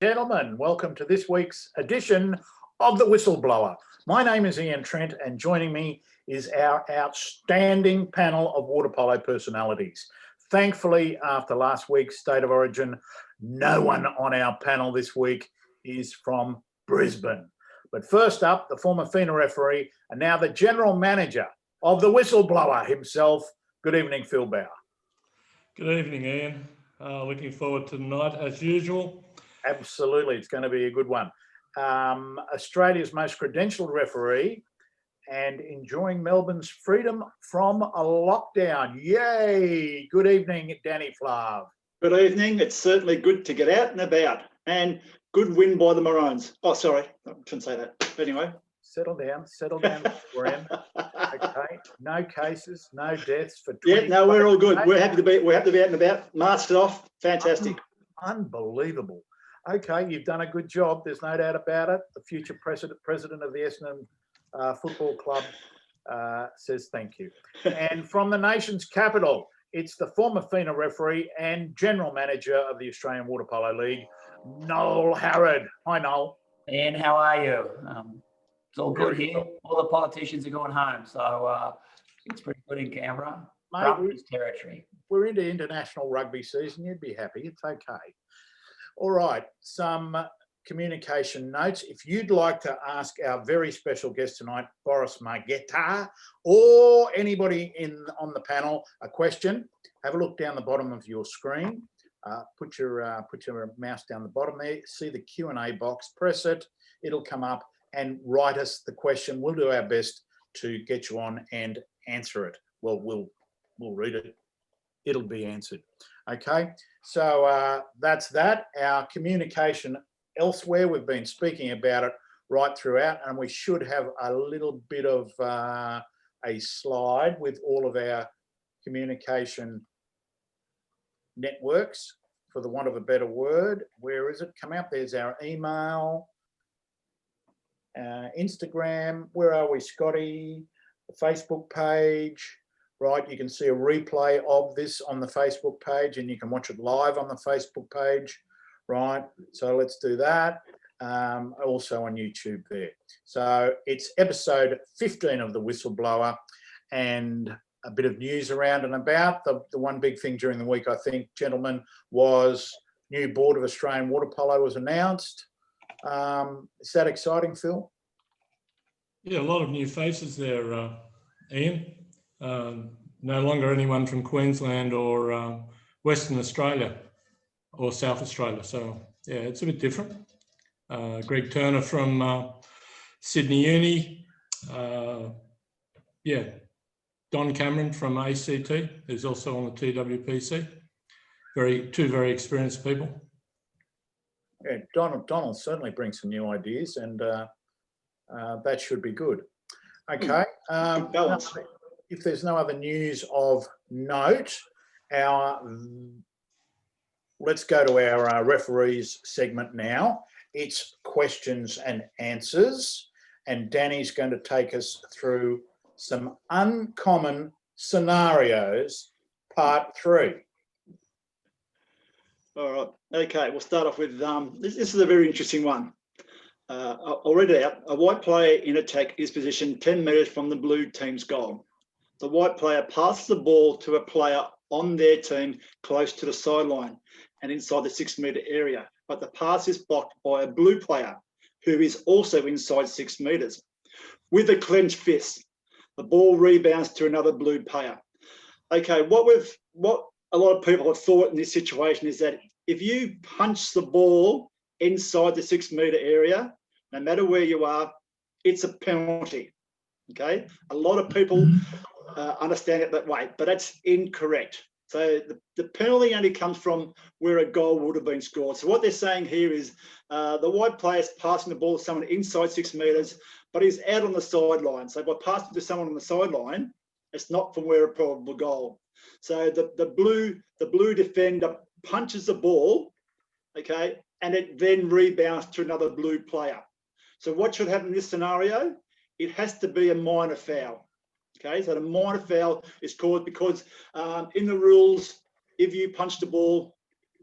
Gentlemen, welcome to this week's edition of The Whistleblower. My name is Ian Trent, and joining me is our outstanding panel of water polo personalities. Thankfully, after last week's State of Origin, no one on our panel this week is from Brisbane. But first up, the former FINA referee and now the general manager of The Whistleblower himself. Good evening, Phil Bauer. Good evening, Ian. Looking forward to tonight as usual. Absolutely, it's going to be a good one. Australia's most credentialed referee and enjoying Melbourne's freedom from a lockdown. Yay! Good evening, Danny Flav. Good evening. It's certainly good to get out and about, and good win by the Maroons. Oh, sorry, I shouldn't say that. Anyway. Settle down, friend. Okay, no cases, no deaths for 20. Yeah, no, we're all good. We're happy to be out and about. Masks off, fantastic. Unbelievable. Okay, you've done a good job. There's no doubt about it. The future president of the Essendon Football Club says thank you. And from the nation's capital, it's the former FINA referee and general manager of the Australian Water Polo League, Noel Harrod. Hi, Noel. Ian, how are you? It's all good here. All the politicians are going home, so it's pretty good in Canberra. Rugby's territory. We're into international rugby season. You'd be happy. It's okay. All right, some communication notes. If you'd like to ask our very special guest tonight, Boris Margeta, or anybody on the panel a question, have a look down the bottom of your screen. Put your mouse down the bottom there. See the Q&A box. Press it. It'll come up and write us the question. We'll do our best to get you on and answer it. Well, we'll read it. It'll be answered. Okay, so that's that. Our communication elsewhere, we've been speaking about it right throughout, and we should have a little bit of a slide with all of our communication networks, for the want of a better word. Where is it? Come out. There's our email, Instagram. Where are we, Scotty? The Facebook page. Right, you can see a replay of this on the Facebook page, and you can watch it live on the Facebook page, right? So let's do that. Also on YouTube there. So it's episode 15 of The Whistleblower, and a bit of news around and about. The one big thing during the week, I think, gentlemen, was new board of Australian Water Polo was announced. Is that exciting, Phil? Yeah, a lot of new faces there, Ian. No longer anyone from Queensland or Western Australia or South Australia. So, yeah, it's a bit different. Greg Turner from Sydney Uni. Don Cameron from ACT, who's also on the TWPC. Two very experienced people. Yeah, Donald certainly brings some new ideas, and that should be good. Okay. If there's no other news of note, let's go to our referees segment now. It's questions and answers, and Danny's going to take us through some uncommon scenarios, part 3. All right. Okay, we'll start off with this is a very interesting one. I'll read it out. A white player in attack is positioned 10 metres from the blue team's goal. The white player passes the ball to a player on their team close to the sideline and inside the 6 metre area, but the pass is blocked by a blue player who is also inside 6 metres. With a clenched fist, the ball rebounds to another blue player. Okay, what a lot of people have thought in this situation is that if you punch the ball inside the 6 metre area, no matter where you are, it's a penalty. Okay, a lot of people understand it that way, but that's incorrect. So the penalty only comes from where a goal would have been scored. So what they're saying here is the white player's passing the ball to someone inside 6 metres, but he's out on the sideline. So by passing to someone on the sideline, it's not from where a probable goal. So the blue defender punches the ball, okay, and it then rebounds to another blue player. So what should happen in this scenario? It has to be a minor foul. Okay, so the minor foul is called because in the rules, if you punch the ball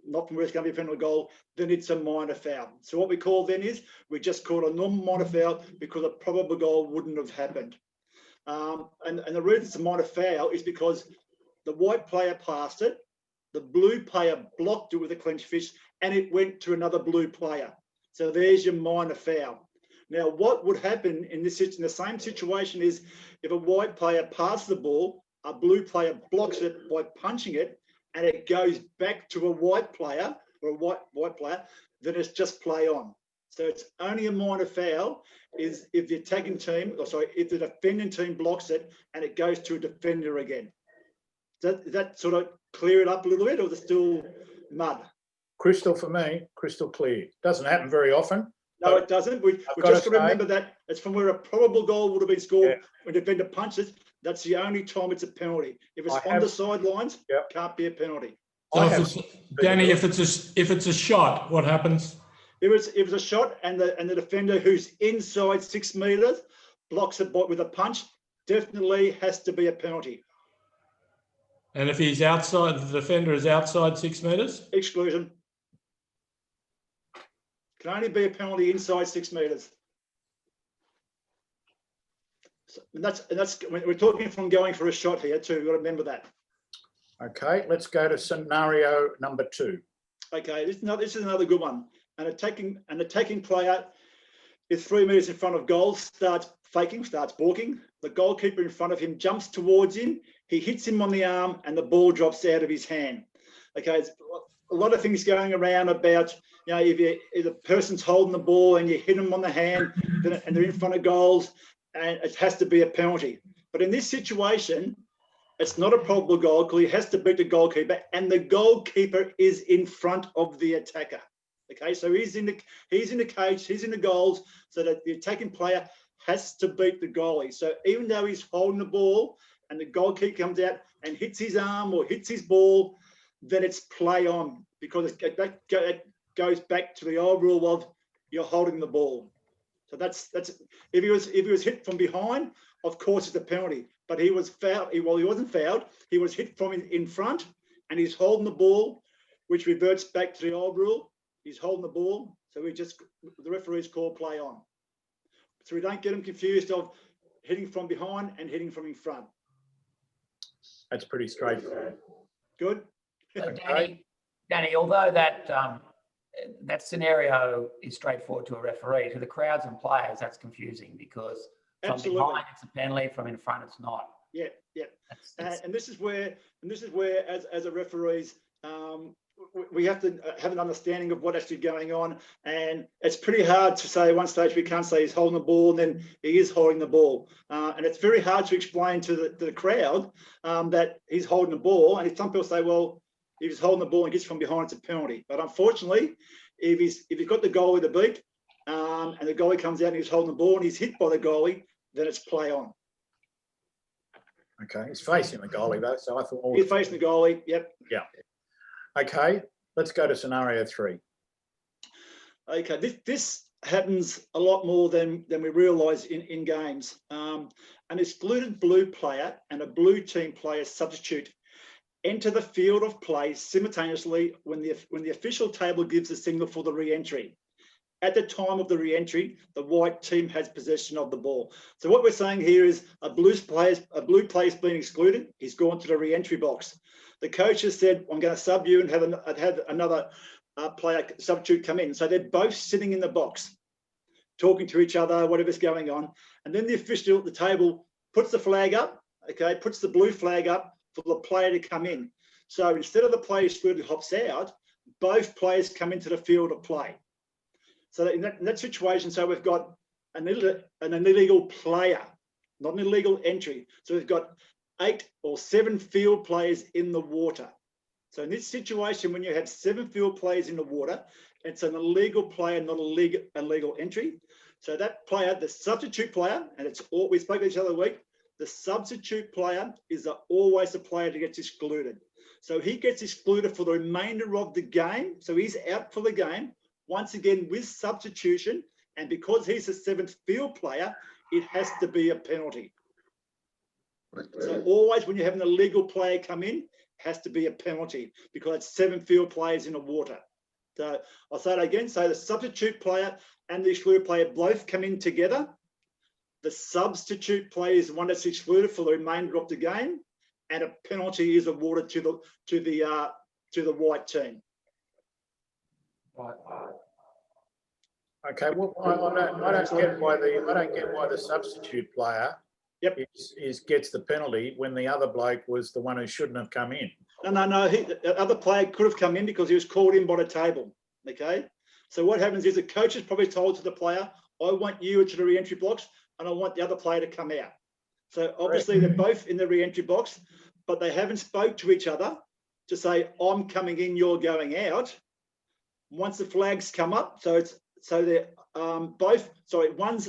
not from where it's going to be a penalty goal, then it's a minor foul. So what we call then is, we just call it a normal minor foul because a probable goal wouldn't have happened. And the reason it's a minor foul is because the white player passed it, the blue player blocked it with a clenched fist, and it went to another blue player. So there's your minor foul. Now, what would happen in the same situation is if a white player passes the ball, a blue player blocks it by punching it, and it goes back to a white player or a white player, then it's just play on. So it's only a minor foul is if the attacking team, if the defending team blocks it and it goes to a defender again. Does that sort of clear it up a little bit, or is it still mud? Crystal for me, crystal clear. Doesn't happen very often. No, it doesn't. We just got to remember that it's from where a probable goal would have been scored when the defender punches. That's the only time it's a penalty. If it's on the sidelines, can't be a penalty. So Danny, if it's a shot, what happens? If it's a shot and the defender who's inside 6 meters blocks it with a punch, definitely has to be a penalty. And if he's outside, the defender is outside 6 meters? Exclusion. Can only be a penalty inside 6 meters. So, and that's we're talking from going for a shot here too. We've got to remember that. Okay, let's go to scenario number 2. Okay, this is another good one. An attacking player is 3 meters in front of goal, starts balking. The goalkeeper in front of him jumps towards him. He hits him on the arm, and the ball drops out of his hand. Okay, it's a lot of things going around about, you know, if a person's holding the ball and you hit them on the hand and they're in front of goals, and it has to be a penalty. But in this situation, it's not a probable goal because he has to beat the goalkeeper, and the goalkeeper is in front of the attacker. Okay, so he's in the cage, he's in the goals, so that the attacking player has to beat the goalie. So even though he's holding the ball and the goalkeeper comes out and hits his arm or hits his ball, then it's play on, because that goes back to the old rule of you're holding the ball. So that's if he was hit from behind, of course it's a penalty. But he was fouled. Well, he wasn't fouled. He was hit from in front, and he's holding the ball, which reverts back to the old rule. He's holding the ball, so the referees call play on. So we don't get them confused of hitting from behind and hitting from in front. That's pretty straightforward. Good. Danny, although that scenario is straightforward to a referee, to the crowds and players, that's confusing because from behind it's a penalty, from in front it's not. Yeah. And this is where as a referees, we have to have an understanding of what's actually going on, and it's pretty hard to say at one stage we can't say he's holding the ball and then he is holding the ball, and it's very hard to explain to the crowd that he's holding the ball. And if some people say, well, if he's holding the ball and gets from behind, it's a penalty. But unfortunately, if he's got the goalie to beat, and the goalie comes out and he's holding the ball and he's hit by the goalie, then it's play on. Okay, he's facing the goalie though, so I thought he's facing the goalie. Yep. Yeah. Okay, let's go to scenario 3. Okay, this happens a lot more than we realise in games. An excluded blue player and a blue team player substitute enter the field of play simultaneously when the official table gives the signal for the re-entry. At the time of the re-entry, the white team has possession of the ball. So what we're saying here is a blue player's been excluded. He's gone to the re-entry box. The coach has said, I'm going to sub you and have another player substitute come in. So they're both sitting in the box, talking to each other, whatever's going on. And then the official at the table puts the flag up, okay, puts the blue flag up for the player to come in. So instead of the player excluded hops out, both players come into the field of play. So in that situation, so we've got an illegal player, not an illegal entry. So we've got 8 or 7 field players in the water. So in this situation, when you have 7 field players in the water, it's an illegal player, not a legal entry. So that player, the substitute player, and we spoke to each other a week, the substitute player is always the player that gets excluded. So he gets excluded for the remainder of the game. So he's out for the game, once again with substitution. And because he's the 7th field player, it has to be a penalty. So always when you're having a legal player come in, has to be a penalty because it's 7 field players in the water. So I'll say it again. So the substitute player and the excluded player both come in together. The substitute player is the one that's excluded for the remainder of the game, and a penalty is awarded to the white team. Right. Okay, well, I don't get why the substitute player gets the penalty when the other bloke was the one who shouldn't have come in. No. The other player could have come in because he was called in by the table. Okay, so what happens is the coach is probably told to the player, "I want you into the re-entry box, and I want the other player to come out." So obviously they're both in the re-entry box, but they haven't spoke to each other to say, "I'm coming in, you're going out." Once the flags come up, they're one's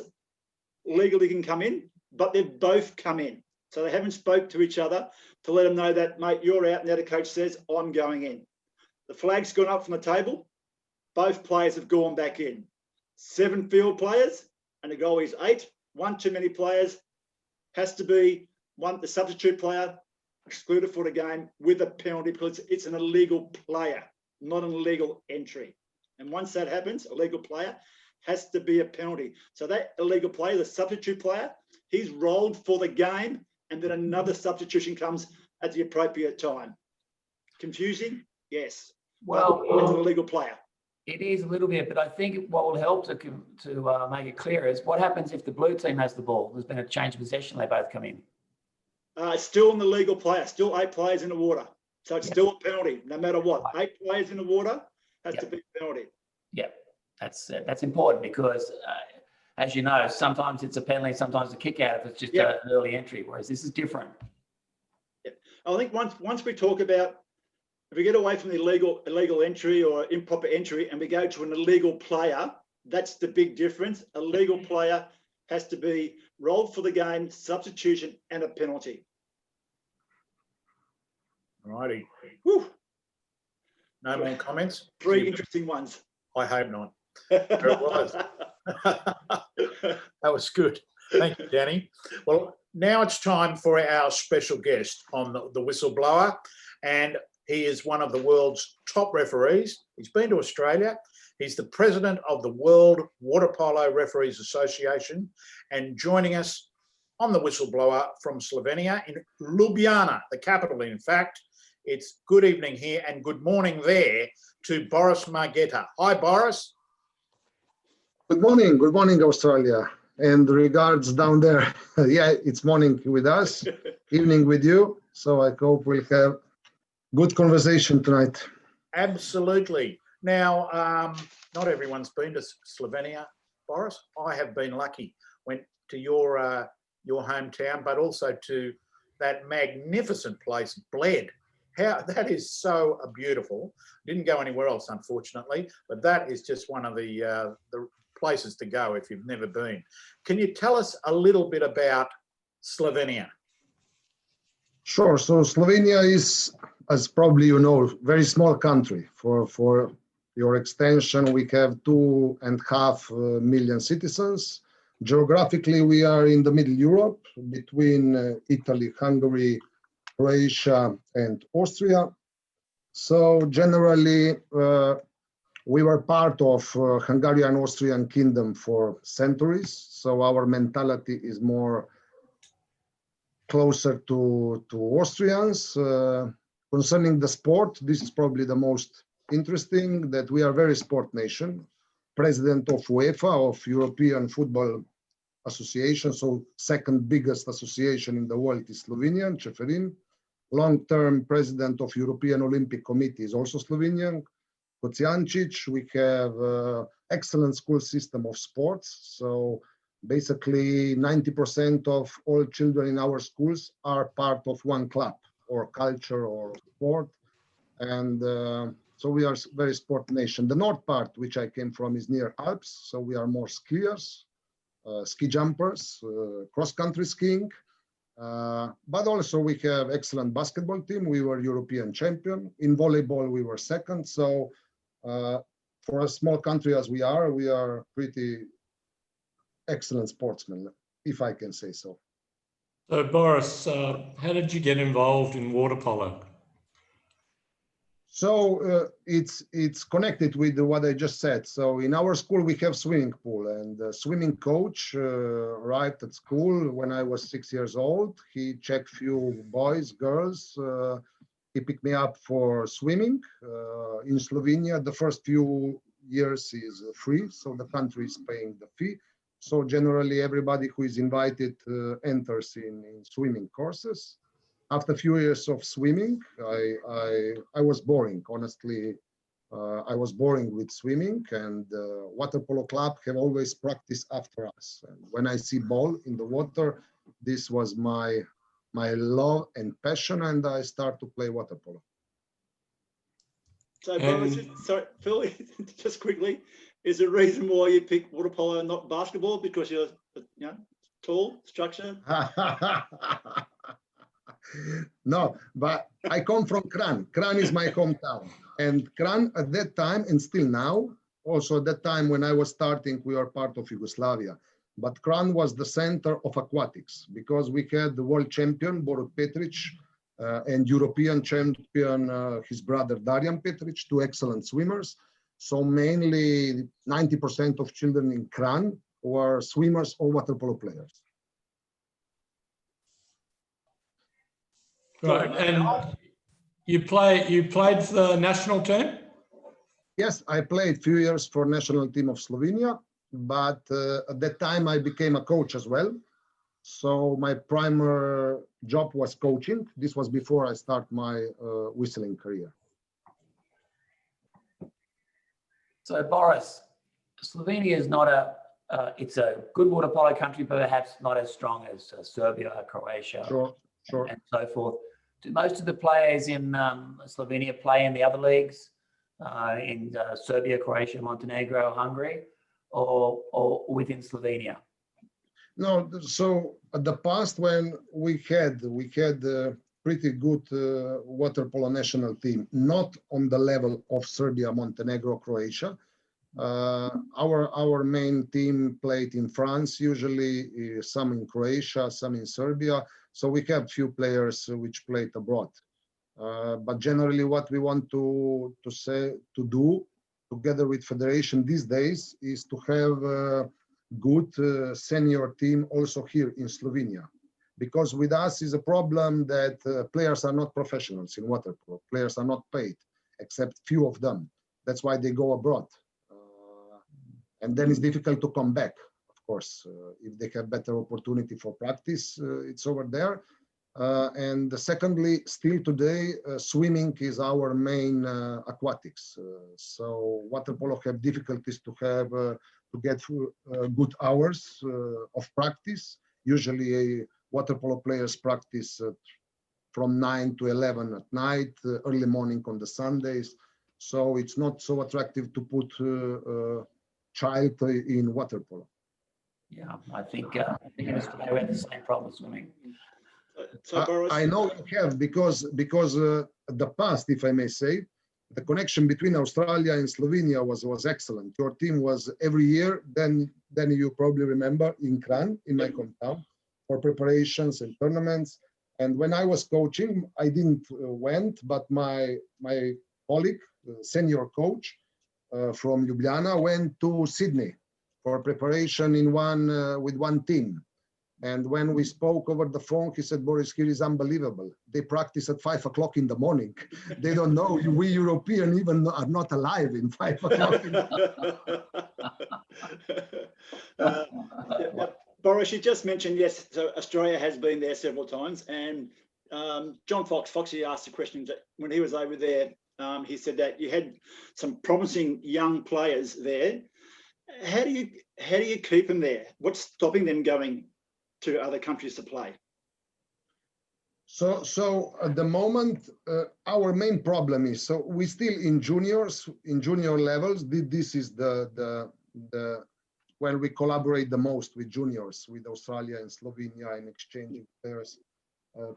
legally can come in, but they've both come in. So they haven't spoke to each other to let them know that, mate, you're out, and the other coach says, "I'm going in." The flag's gone up from the table. Both players have gone back in. 7 field players, and the goal is 8. One too many players, has to be the substitute player excluded for the game with a penalty because it's an illegal player, not an illegal entry. And once that happens, illegal player has to be a penalty. So that illegal player, the substitute player, he's rolled for the game, and then another substitution comes at the appropriate time. Confusing? Yes. Well, it's an illegal player. It is a little bit, but I think what will help to make it clear is what happens if the blue team has the ball. There's been a change of possession. They both come in. Still in the legal player, still 8 players in the water. So it's still a penalty, no matter what. 8 players in the water has to be a penalty. Yeah, that's important because, as you know, sometimes it's a penalty, sometimes a kick out if it's just an early entry, whereas this is different. Yeah. I think once we talk about, if we get away from the illegal entry or improper entry and we go to an illegal player, that's the big difference. A legal player has to be rolled for the game, substitution, and a penalty. Righty. Whew. No more comments? 3 interesting ones. I hope not. There it was. That was good. Thank you, Danny. Well, now it's time for our special guest on the Whistleblower, and he is one of the world's top referees. He's been to Australia. He's the president of the World Water Polo Referees Association, and joining us on the Whistleblower from Slovenia in Ljubljana, the capital, in fact. It's good evening here and good morning there to Boris Margeta. Hi, Boris. Good morning, Australia. And regards down there. Yeah, it's morning with us, evening with you. So I hope we'll have good conversation tonight. Absolutely. Now, not everyone's been to Slovenia, Boris. I have been lucky. Went to your hometown, but also to that magnificent place, Bled. That is so beautiful. Didn't go anywhere else, unfortunately, but that is just one of the places to go if you've never been. Can you tell us a little bit about Slovenia? Sure. So Slovenia is, as probably you know, very small country. For your extension, we have 2.5 million citizens. Geographically, we are in the Middle Europe between Italy, Hungary, Croatia, and Austria. So generally, we were part of Hungarian-Austrian kingdom for centuries. So our mentality is more closer to Austrians. Concerning the sport, this is probably the most interesting, that we are very sport nation. President of UEFA, of European Football Association, so second biggest association in the world is Slovenian, Čeferin. Long-term president of European Olympic Committee is also Slovenian, Kocijancic. We have excellent school system of sports. So basically 90% of all children in our schools are part of one club or culture or sport. And so we are very sport nation. The north part, which I came from, is near Alps. So we are more skiers, ski jumpers, cross-country skiing. But also we have excellent basketball team. We were European champion. In volleyball, we were second. So for a small country as we are pretty excellent sportsmen, if I can say so. So Boris, how did you get involved in water polo? So it's connected with what I just said. So in our school we have swimming pool, and the swimming coach arrived at school when I was 6 years old. He checked few boys, girls. He picked me up for swimming. In Slovenia, the first few years is free, so the country is paying the fee. So generally everybody who is invited enters in swimming courses. After a few years of swimming, I was boring. Honestly, I was boring with swimming, and water polo club have always practiced after us. And when I see ball in the water, this was my love and passion, and I start to play water polo. So, Boris, sorry, Phil, just quickly, is the reason why you picked water polo and not basketball because you're, tall, structure? No, but I come from Kran. Kran is my hometown. And Kran at that time, and still now, also at that time when I was starting, we were part of Yugoslavia. But Kran was the center of aquatics because we had the world champion, Boris Petric, and European champion, his brother, Darijan Petric, two excellent swimmers. So mainly 90% of children in Kran were swimmers or water polo players. Right, and you played for the national team? Yes, I played a few years for national team of Slovenia, but at that time I became a coach as well. So my primary job was coaching. This was before I start my whistling career. So Boris, Slovenia is not it's a good water polo country, but perhaps not as strong as Serbia, Croatia, Sure. and so forth. Do most of the players in Slovenia play in the other leagues, in Serbia, Croatia, Montenegro, Hungary, or within Slovenia? No, so at the past when we had a pretty good water polo national team, not on the level of Serbia, Montenegro, Croatia. Our main team played in France, usually some in Croatia, some in Serbia. So we have few players which played abroad. But generally what we want to do together with federation these days is to have a good senior team also here in Slovenia. Because with us is a problem that players are not professionals in water polo. Players are not paid, except few of them. That's why they go abroad. And then it's difficult to come back, of course. If they have better opportunity for practice, it's over there. And secondly, still today, swimming is our main aquatics. So water polo have difficulties to get good hours of practice. Usually water polo players practice from 9 to 11 at night, early morning on the Sundays. So it's not so attractive to put child in water polo. Yeah, I think in Australia we have the same problem with swimming. So Boris, I know you have because the past, if I may say, the connection between Australia and Slovenia was excellent. Your team was every year, then you probably remember in Kran, in my hometown, for preparations and tournaments. And when I was coaching, I didn't went, but my colleague, senior coach from Ljubljana, went to Sydney for preparation with one team. And when we spoke over the phone, he said, Boris, here is unbelievable. They practice at 5 o'clock in the morning. They don't know. We European even are not alive in 5 o'clock. Boris, you just mentioned, yes, so Australia has been there several times. And John Foxy asked the question that when he was over there, he said that you had some promising young players there. How do you keep them there? What's stopping them going to other countries to play? So at the moment, our main problem is, so we still in junior levels, this is the where we collaborate the most with juniors, with Australia and Slovenia and exchanging players,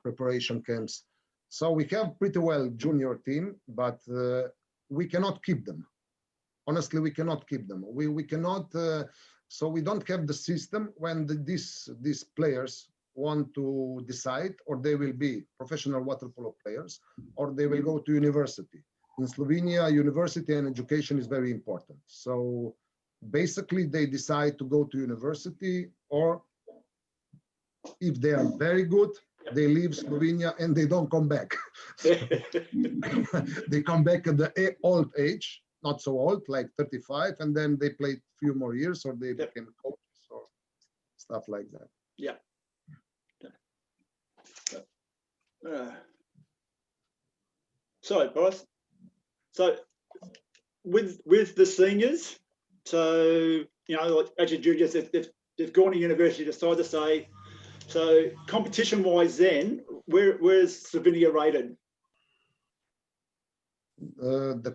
preparation camps. So we have pretty well junior team, but we cannot keep them. Honestly, we cannot keep them. We cannot, so we don't have the system when these players want to decide, or they will be professional water polo players, or they will go to university. In Slovenia, university and education is very important. So basically they decide to go to university, or if they are very good, they leave Slovenia and they don't come back. So they come back at the old age, not so old, like 35, and then they play a few more years, or they became coaches or stuff like that. Yeah. So, Boris, so with the seniors, so, you know, like as your juniors, they've gone to university, decide to stay. So competition-wise then, where's Slovenia rated? The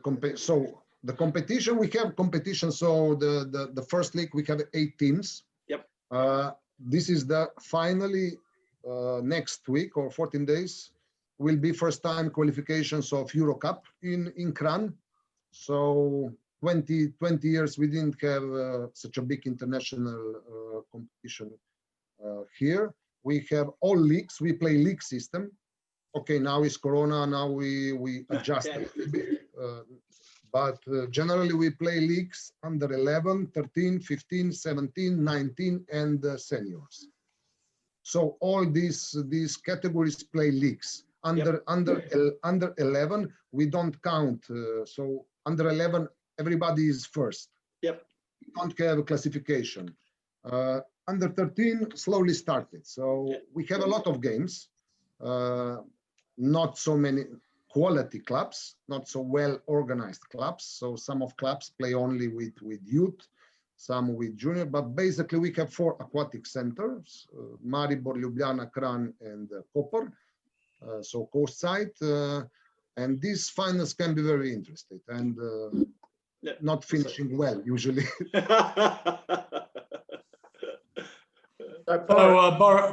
competition, we have competition. So the first league, we have 8 teams. Yep. This is the finally next week or 14 days will be first time qualifications of Euro Cup in Kran. So 20 years we didn't have such a big international competition here. We have all leagues. We play league system. Okay, now is Corona. Now we adjust a little bit. But generally we play leagues under 11, 13, 15, 17, 19, and seniors. So all these categories play leagues. Under 11, we don't count. So under 11, everybody is first. Yep. We don't have a classification. Under 13 slowly started. So we have a lot of games, not so many quality clubs, not so well organized clubs. So some of clubs play only with youth, some with junior, but basically we have 4 aquatic centers, Maribor, Ljubljana, Kran, and Koper, so coast side. And these finals can be very interesting and not finishing well usually. So,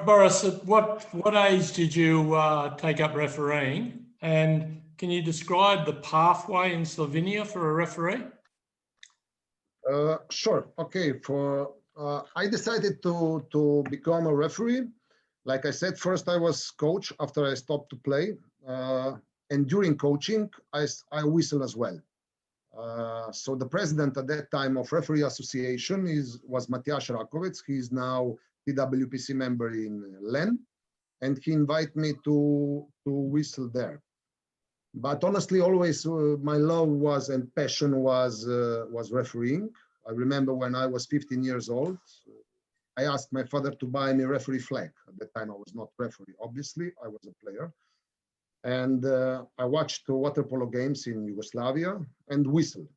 Boris, at what age did you take up refereeing? And can you describe the pathway in Slovenia for a referee? Sure. Okay. I decided to become a referee. Like I said, first I was coach after I stopped to play. And during coaching, I whistle as well. So the president at that time of Referee Association was Matjaž Rakovec. He is now TWPC member in Len, and he invited me to whistle there. But honestly, always my love was and passion was refereeing. I remember when I was 15 years old, I asked my father to buy me a referee flag. At that time, I was not referee, obviously, I was a player. And I watched water polo games in Yugoslavia and whistled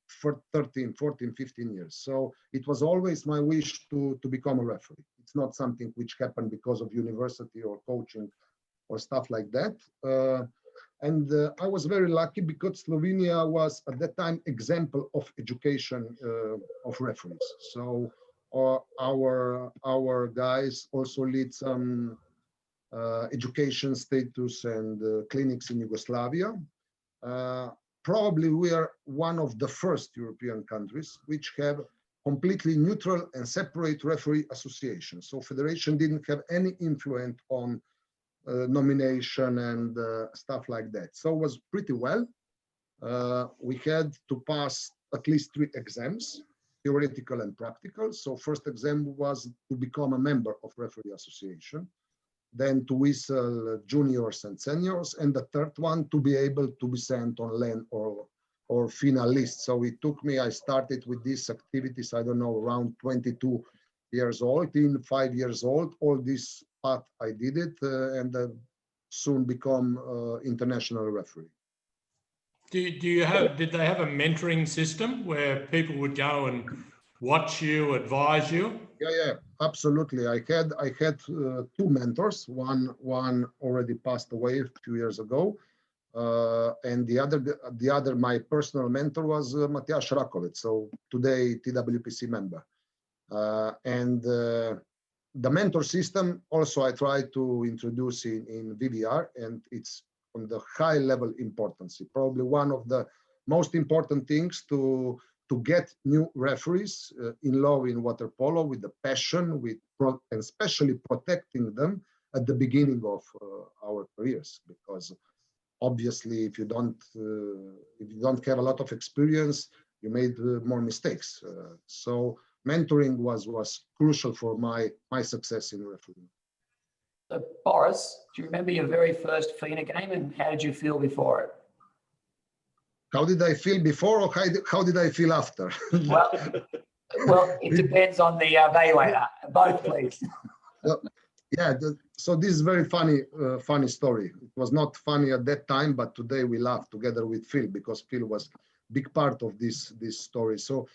for 13, 14, 15 years. So it was always my wish to become a referee. It's not something which happened because of university or coaching or stuff like that. And I was very lucky because Slovenia was at that time example of education of referees. So our guys also lead some education status and clinics in Yugoslavia. Probably we are one of the first European countries which have completely neutral and separate referee associations. So federation didn't have any influence on nomination and stuff like that. So it was pretty well. We had to pass at least 3 exams, theoretical and practical. So first exam was to become a member of referee association, then to whistle juniors and seniors, and the third one to be able to be sent on LAN or finalist. So it took me, I started with these activities, I don't know, around 22 years old. In 5 years old, all this path I did it, and soon become international referee. Did they have a mentoring system where people would go and watch you, advise you? Yeah, absolutely. I had 2 mentors. One already passed away a few years ago, and the other my personal mentor was Matjaž Rakovec. So today TWPC member, and the mentor system also I try to introduce in VVR, and it's on the high level importance. Probably one of the most important things to to get new referees in love in water polo with the passion, and especially protecting them at the beginning of our careers, because obviously if you don't have a lot of experience, you made more mistakes. So mentoring was crucial for my success in refereeing. So Boris, do you remember your very first FINA game, and how did you feel before it? How did I feel before, or how did I feel after? Well, it depends on the evaluator. Both, please. Yeah, so this is very funny story. It was not funny at that time, but today we laugh together with Phil, because Phil was a big part of this story. So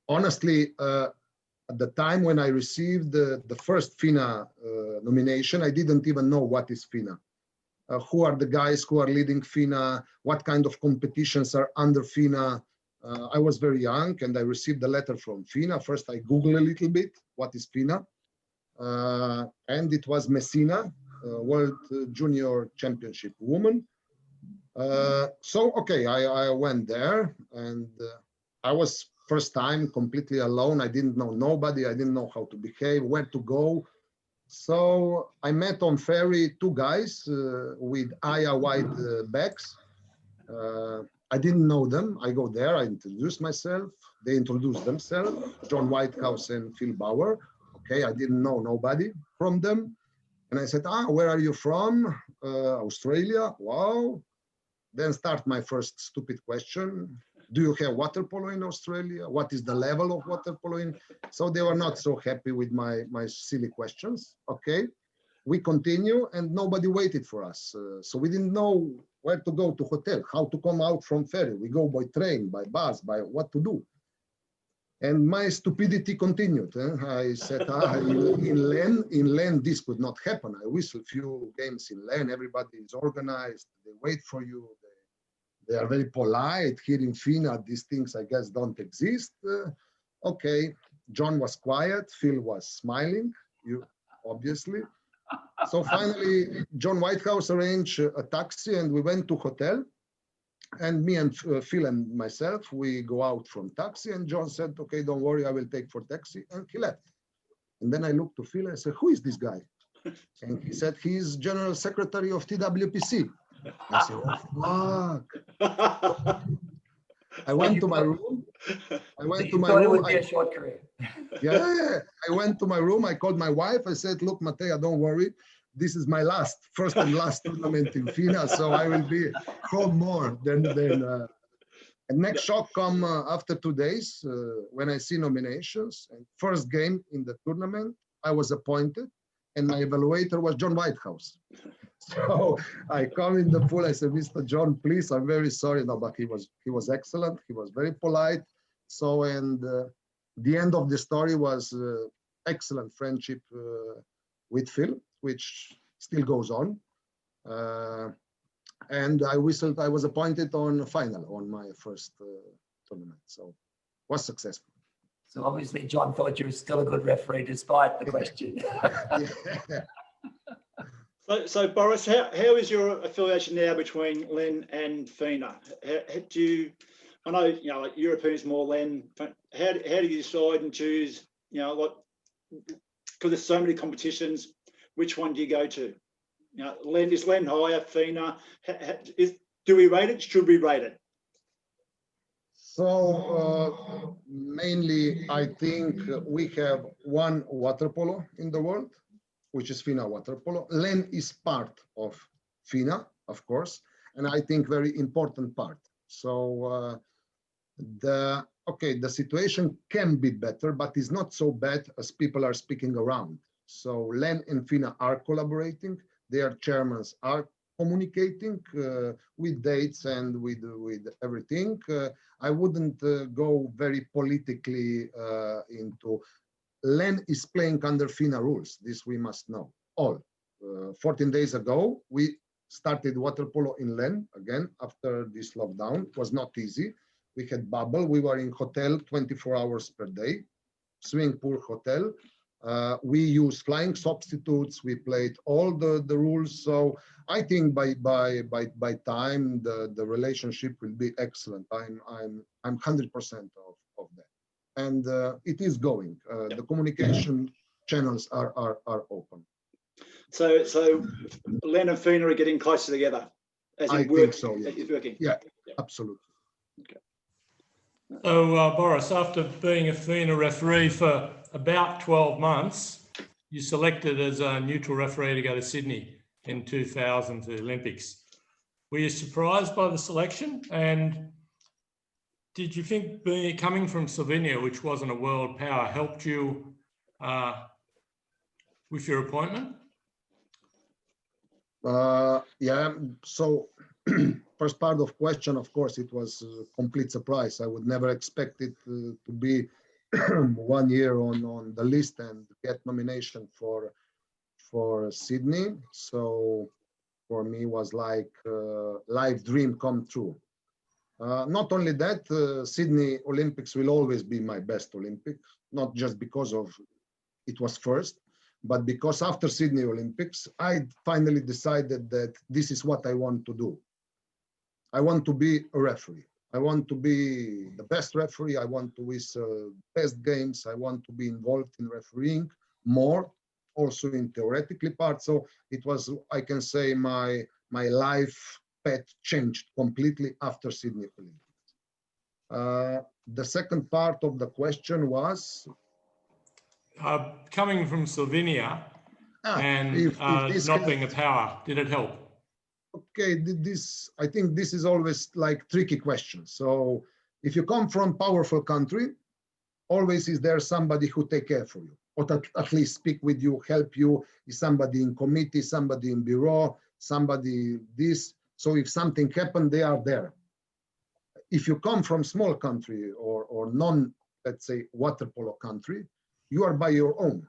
honestly, at the time when I received the first FINA nomination, I didn't even know what is FINA. Who are the guys who are leading FINA? What kind of competitions are under FINA? I was very young and I received a letter from FINA. First, I Googled a little bit, what is FINA? And it was Messina, World Junior Championship Woman. So, okay, I went there, and I was first time completely alone. I didn't know nobody. I didn't know how to behave, where to go. So I met on ferry two guys with Aya white bags. I didn't know them. I go there, I introduce myself. They introduce themselves, John Whitehouse and Phil Bauer. Okay, I didn't know nobody from them. And I said, where are you from? Australia. Wow. Then start my first stupid question. Do you have water polo in Australia? What is the level of water polo? So they were not so happy with my silly questions. Okay, we continue and nobody waited for us. So we didn't know where to go to hotel, how to come out from ferry. We go by train, by bus, by what to do. And my stupidity continued. I said, in LAN, this could not happen. I whistle a few games in LAN, everybody is organized, they wait for you. They are very polite. Here in FINA, these things, I guess, don't exist. Okay, John was quiet. Phil was smiling, obviously. So finally, John Whitehouse arranged a taxi and we went to hotel. And me and Phil and myself, we go out from taxi. And John said, okay, don't worry, I will take for taxi. And he left. And then I looked to Phil and I said, who is this guy? And he said, he's General Secretary of TWPC. I said, oh, fuck. I went to my room. I went to my room. It would be a short career. Yeah. I went to my room. I called my wife. I said, look, Matea, don't worry. This is my first and last tournament in FINA. So I will be home more than and next shock come after 2 days when I see nominations. And first game in the tournament, I was appointed. And my evaluator was John Whitehouse. So I come in the pool. I said, Mr. John, please, I'm very sorry. No, but he was excellent. He was very polite. So, and the end of the story was excellent friendship with Phil, which still goes on. And I was appointed on final on my first tournament. So was successful. So obviously John thought you were still a good referee despite the question. So Boris, how is your affiliation now between LEN and FINA? I know, like Europeans more LEN. How do you decide and choose? Because there's so many competitions. Which one do you go to? Is LEN higher? FINA? Do we rate it? Should we rate it? So mainly, I think we have one water polo in the world, which is FINA water polo. LEN is part of FINA, of course, and I think very important part. So the situation can be better, but it's not so bad as people are speaking around. So LEN and FINA are collaborating. Their chairmen are communicating with dates and with everything. I wouldn't go very politically into. LEN is playing under FINA rules. This we must know. All 14 days ago, we started water polo in LEN again after this lockdown. It was not easy. We had bubble. We were in hotel 24 hours per day, swimming pool hotel. We use flying substitutes. We played all the rules. So I think by time the relationship will be excellent. I'm 100% of that, and it is going. The communication channels are open. So Len and Fina are getting closer together. As I think so. Yeah. It's working. Yeah, absolutely. Okay. So, Boris, after being a FINA referee for about 12 months, you selected as a neutral referee to go to Sydney in 2000 to the Olympics. Were you surprised by the selection? And did you think coming from Slovenia, which wasn't a world power, helped you with your appointment? Yeah, so first part of question, of course, it was a complete surprise. I would never expect it to be 1 year on the list and get nomination for Sydney. So for me was like a life dream come true. Not only that, Sydney Olympics will always be my best Olympics, not just because of it was first, but because after Sydney Olympics, I finally decided that this is what I want to do. I want to be a referee. I want to be the best referee. I want to whistle best games. I want to be involved in refereeing more, also in theoretically part. So it was, I can say, my life path changed completely after Sydney Olympics. The second part of the question was? Coming from Slovenia and if not being a power, did it help? Okay, I think this is always like tricky question. So if you come from powerful country, always is there somebody who take care for you, or at least speak with you, help you, is somebody in committee, somebody in bureau, somebody this. So if something happened, they are there. If you come from small country or non, let's say, water polo country, you are by your own.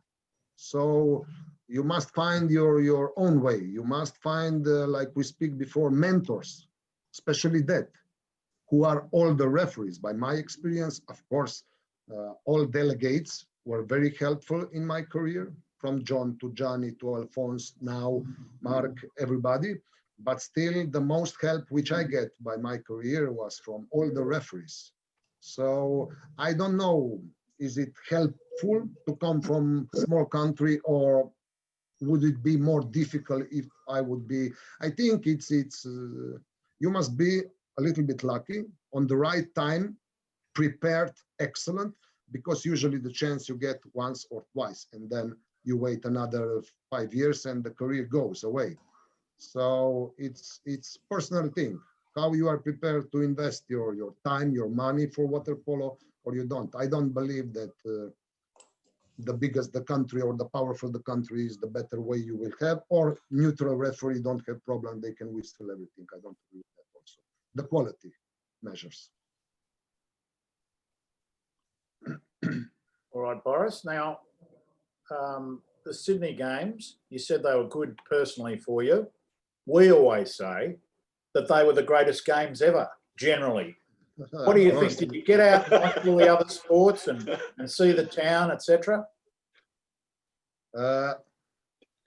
So you must find your own way. You must find, like we speak before, mentors, especially that, who are all the referees. By my experience, of course, all delegates were very helpful in my career, from John to Johnny to Alphonse, now Mark, everybody. But still, the most help which I get by my career was from all the referees. So I don't know, is it helpful to come from a small country, or would it be more difficult if I would be? I think it's you must be a little bit lucky, on the right time, prepared, excellent, because usually the chance you get once or twice, and then you wait another 5 years and the career goes away. So it's personal thing, how you are prepared to invest your time, your money for water polo, or you don't. I don't believe that the biggest the country or the powerful the country is, the better way you will have, or neutral referee don't have problem, they can whistle everything. I don't agree with that also. The quality measures. All right, Boris. Now, the Sydney Games, you said they were good personally for you. We always say that they were the greatest games ever, generally. What do you think? Did you get out and watch all the other sports and see the town, etc.?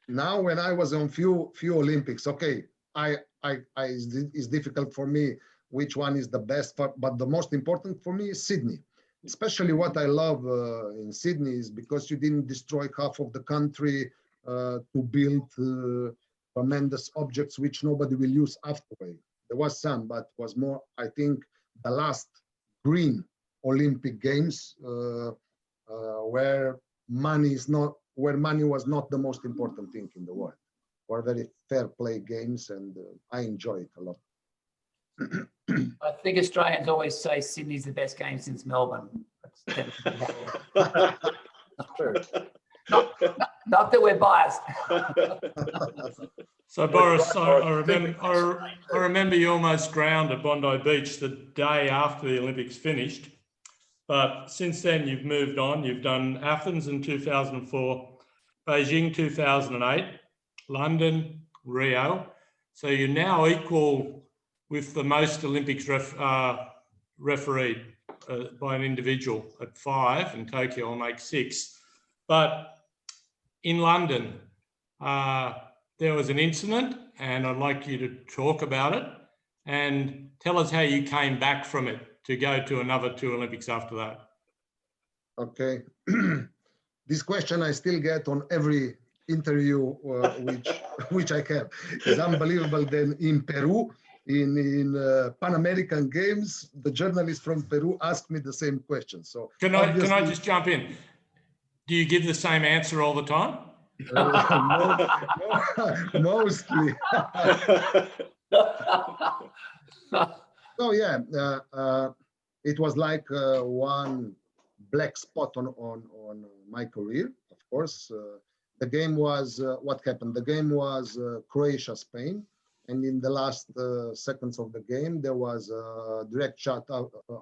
Now, when I was on few Olympics, okay, it's difficult for me which one is the best, but the most important for me is Sydney. Especially what I love in Sydney is because you didn't destroy half of the country to build tremendous objects which nobody will use afterward. There was some, but was more, I think, the last green Olympic Games where money was not the most important thing in the world. Were very fair play games, and I enjoy it a lot. I think Australians always say Sydney's the best game since Melbourne. That's true. Not that we're biased. So Boris, I remember you almost drowned at Bondi Beach the day after the Olympics finished. But since then, you've moved on. You've done Athens in 2004, Beijing 2008, London, Rio. So you're now equal with the most Olympics refereed by an individual at 5, and Tokyo will make 6. But in London, there was an incident, and I'd like you to talk about it and tell us how you came back from it to go to another 2 Olympics after that. Okay. This question I still get on every interview which I have. It's unbelievable. Then in Peru, in Pan American Games, the journalist from Peru asked me the same question. So can I just jump in? Do you give the same answer all the time? Mostly. So yeah, it was like one black spot on my career. Of course, the game was what happened. The game was Croatia-Spain, and in the last seconds of the game, there was a direct shot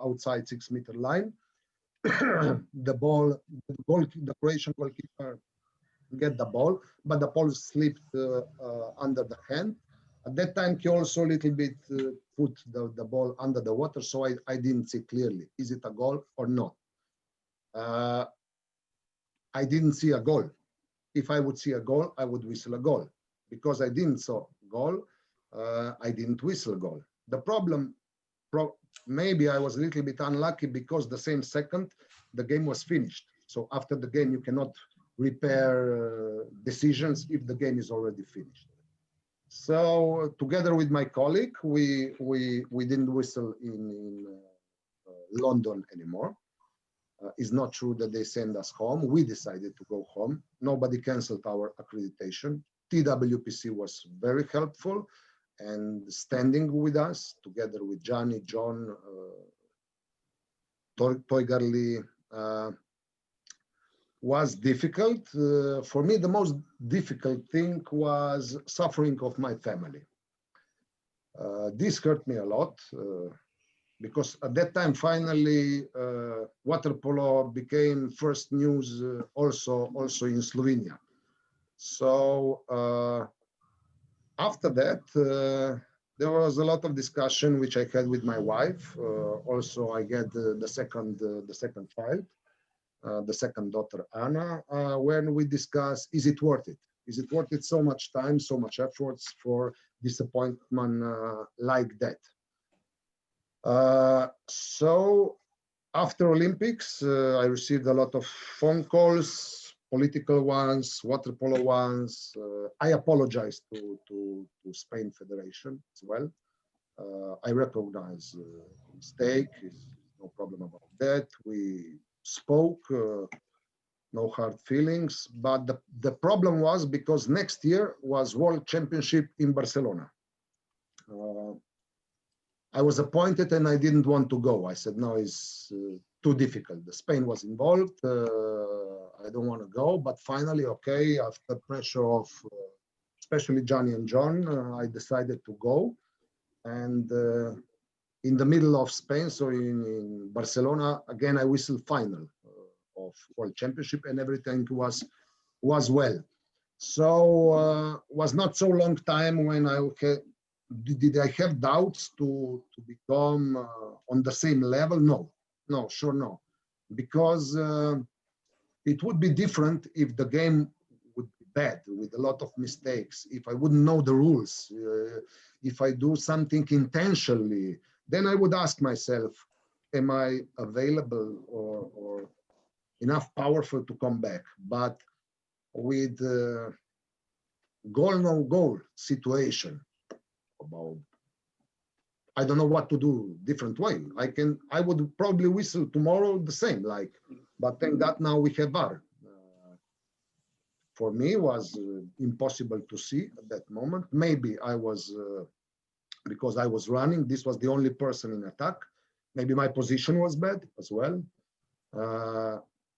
outside 6-meter line. The Croatian goalkeeper get the ball, but the ball slipped under the hand. At that time, he also a little bit put the ball under the water, so I didn't see clearly, is it a goal or not? I didn't see a goal. If I would see a goal, I would whistle a goal. Because I didn't see a goal, I didn't whistle a goal. The problem, maybe I was a little bit unlucky because the same second, the game was finished. So after the game, you cannot repair decisions if the game is already finished. So together with my colleague, we didn't whistle in London anymore. It's not true that they send us home. We decided to go home. Nobody canceled our accreditation. TWPC was very helpful and standing with us together with Gianni, John, Toigarli, was difficult. For me, the most difficult thing was suffering of my family. This hurt me a lot because at that time, finally, water polo became first news also in Slovenia. So after that, there was a lot of discussion which I had with my wife. Also, I get the second child. The second daughter, Anna, when we discuss, is it worth it? Is it worth it so much time, so much efforts for disappointment like that? So after Olympics, I received a lot of phone calls, political ones, water polo ones. I apologized to Spain Federation as well. I recognize mistake, no problem about that. We spoke, no hard feelings, but the problem was because next year was World Championship in Barcelona. I was appointed and I didn't want to go. I said, no, it's too difficult. Spain was involved. I don't want to go, but finally, okay, after pressure of especially Johnny and John, I decided to go. And in the middle of Spain, so in Barcelona, again, I whistled final of World Championship and everything was well. So was not so long time when did I have doubts to become on the same level? No, sure no. Because it would be different if the game would be bad with a lot of mistakes, if I wouldn't know the rules, if I do something intentionally, then I would ask myself, am I available or enough powerful to come back? But with goal, no goal situation, about, I don't know what to do different way. I would probably whistle tomorrow the same, but thank God now we have VAR. For me, it was impossible to see at that moment. Maybe I was, because I was running, this was the only person in attack. Maybe my position was bad as well.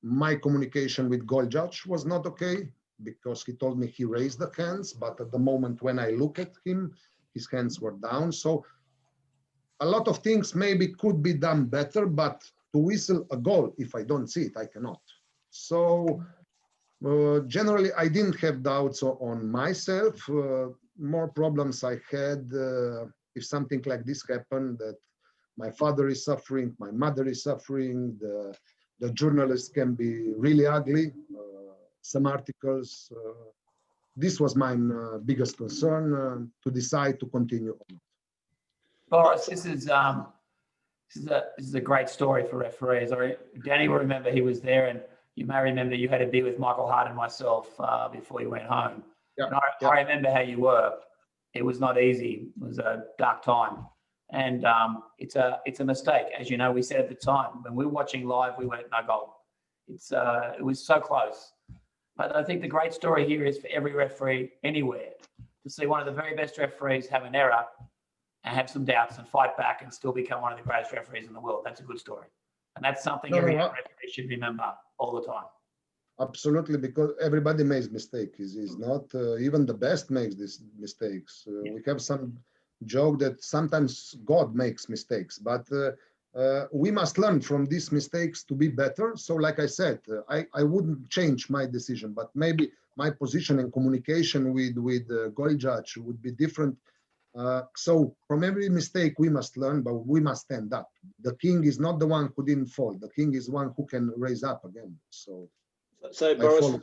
My communication with goal judge was not okay because he told me he raised the hands, but at the moment when I look at him, his hands were down. So a lot of things maybe could be done better, but to whistle a goal, if I don't see it, I cannot. So generally, I didn't have doubts on myself. More problems I had if something like this happened, that my father is suffering, my mother is suffering, the journalist can be really ugly. some articles. This was my biggest concern to decide to continue. Boris, this is a great story for referees. Danny will remember he was there, and you may remember you had a beer with Michael Hart and myself before you went home. Yeah, and I remember how you were. It was not easy. It was a dark time, and it's a mistake. As you know, we said at the time when we were watching live, we went no goal. It was so close. But I think the great story here is for every referee anywhere to see one of the very best referees have an error and have some doubts and fight back and still become one of the greatest referees in the world. That's a good story. And that's something every referee should remember all the time. Absolutely, because everybody makes mistakes. Is not even the best makes these mistakes. We have some joke that sometimes God makes mistakes, but we must learn from these mistakes to be better. So like I said, I wouldn't change my decision, but maybe my position in communication with the goal judge would be different. So from every mistake we must learn, but we must stand up. The king is not the one who didn't fall. The king is one who can raise up again. So Boris,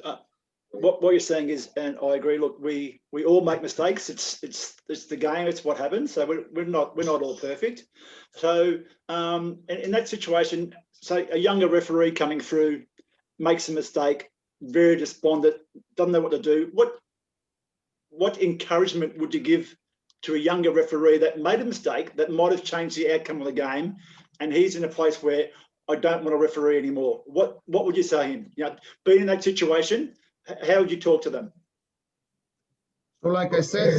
what you're saying is, and I agree. Look, we all make mistakes. It's the game. It's what happens. So we're not all perfect. So in that situation, say a younger referee coming through makes a mistake, very despondent, doesn't know what to do. What encouragement would you give to a younger referee that made a mistake that might have changed the outcome of the game, and he's in a place where I don't want to referee anymore? What would you say him? Being in that situation, how would you talk to them? So like I said,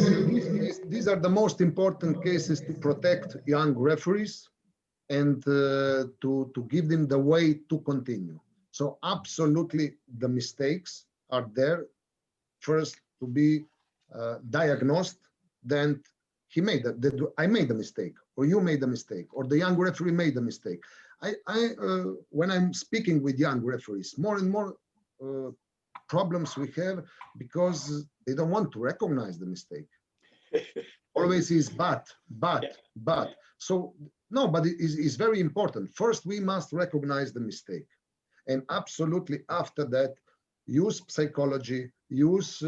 these are the most important cases to protect young referees and to give them the way to continue. So absolutely the mistakes are there first to be diagnosed, then I made a mistake, or you made a mistake, or the young referee made a mistake. When I'm speaking with young referees, more and more problems we have because they don't want to recognize the mistake. Always is but. So no, but it is very important. First, we must recognize the mistake, and absolutely after that, use psychology, use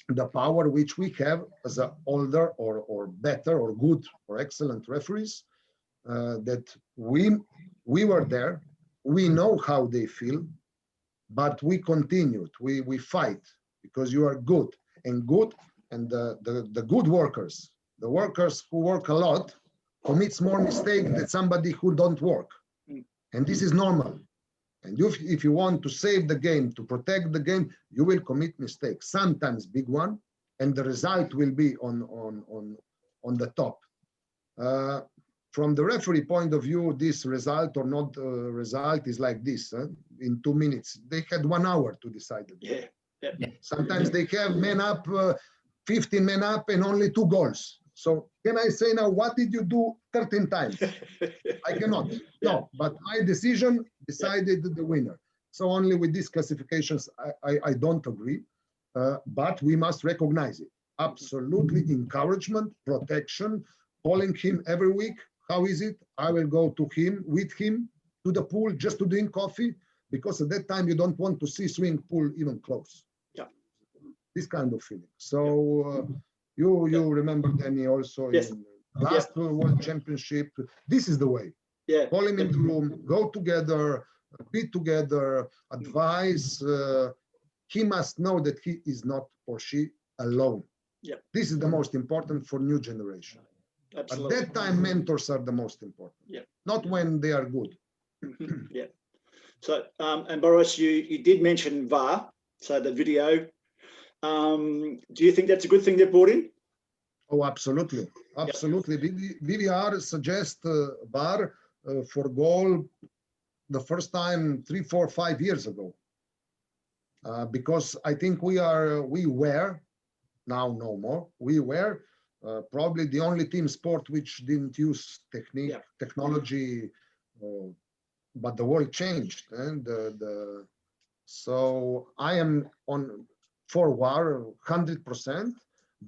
the power which we have as an older or better or good or excellent referees, that we were there, we know how they feel, but we continued, we fight because you are good, and the good workers, the workers who work a lot, commits more mistakes than somebody who don't work, and this is normal. And if you want to save the game, to protect the game, you will commit mistakes, sometimes big one, and the result will be on the top. From the referee point of view, this result or not result is like this. In 2 minutes, they had 1 hour to decide the game. Yeah. Sometimes they have men up, 15 men up, and only 2 goals. So can I say now, what did you do 13 times? I cannot. No, but my decision decided the winner. So only with these classifications, I don't agree, but we must recognize it. Absolutely encouragement, protection, calling him every week. How is it? I will go to him, with him, to the pool, just to drink coffee, because at that time you don't want to see swimming pool even close. Yeah. This kind of feeling. So you remember Danny also in last World Championship. This is the way. Yeah. Call him in the room, go together, be together, advise. He must know that he is not, or she, alone. Yeah. This is the most important for new generation. Absolutely. At that time, mentors are the most important. Yeah. Not when they are good. Yeah. So, and Boris, you did mention VAR, so the video. Do you think that's a good thing they brought in? Oh, absolutely. Absolutely. VVR suggests VAR for goal the first time 3, 4, 5 years ago. Because I think we were, now no more, we were probably the only team sport which didn't use technology, but the world changed. And so I am for VAR 100%,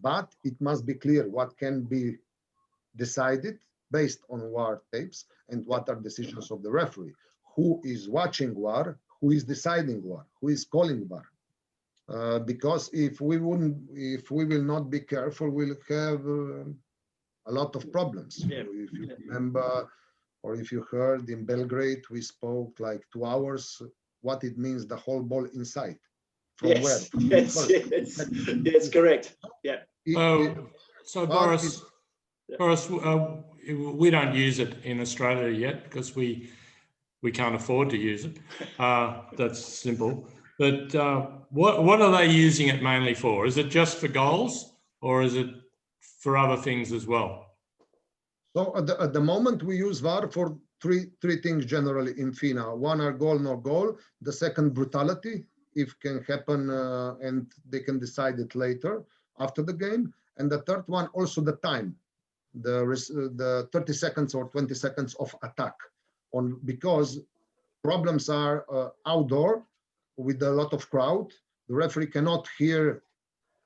but it must be clear what can be decided based on VAR tapes and what are decisions of the referee. Who is watching VAR, who is deciding VAR, who is calling VAR. Because if we will not be careful, we'll have a lot of problems. Yeah. If you remember, or if you heard in Belgrade, we spoke like 2 hours what it means, the whole ball inside. From yes, where? From yes, yes, correct. Yeah. So Boris, we don't use it in Australia yet because we can't afford to use it. That's simple. But what are they using it mainly for? Is it just for goals, or is it for other things as well? So at the moment we use VAR for three things generally in FINA. One are goal, no goal. The second, brutality, if can happen, and they can decide it later after the game. And the third one, also the time, the 30 seconds or 20 seconds of attack, because problems are outdoor with a lot of crowd. The referee cannot hear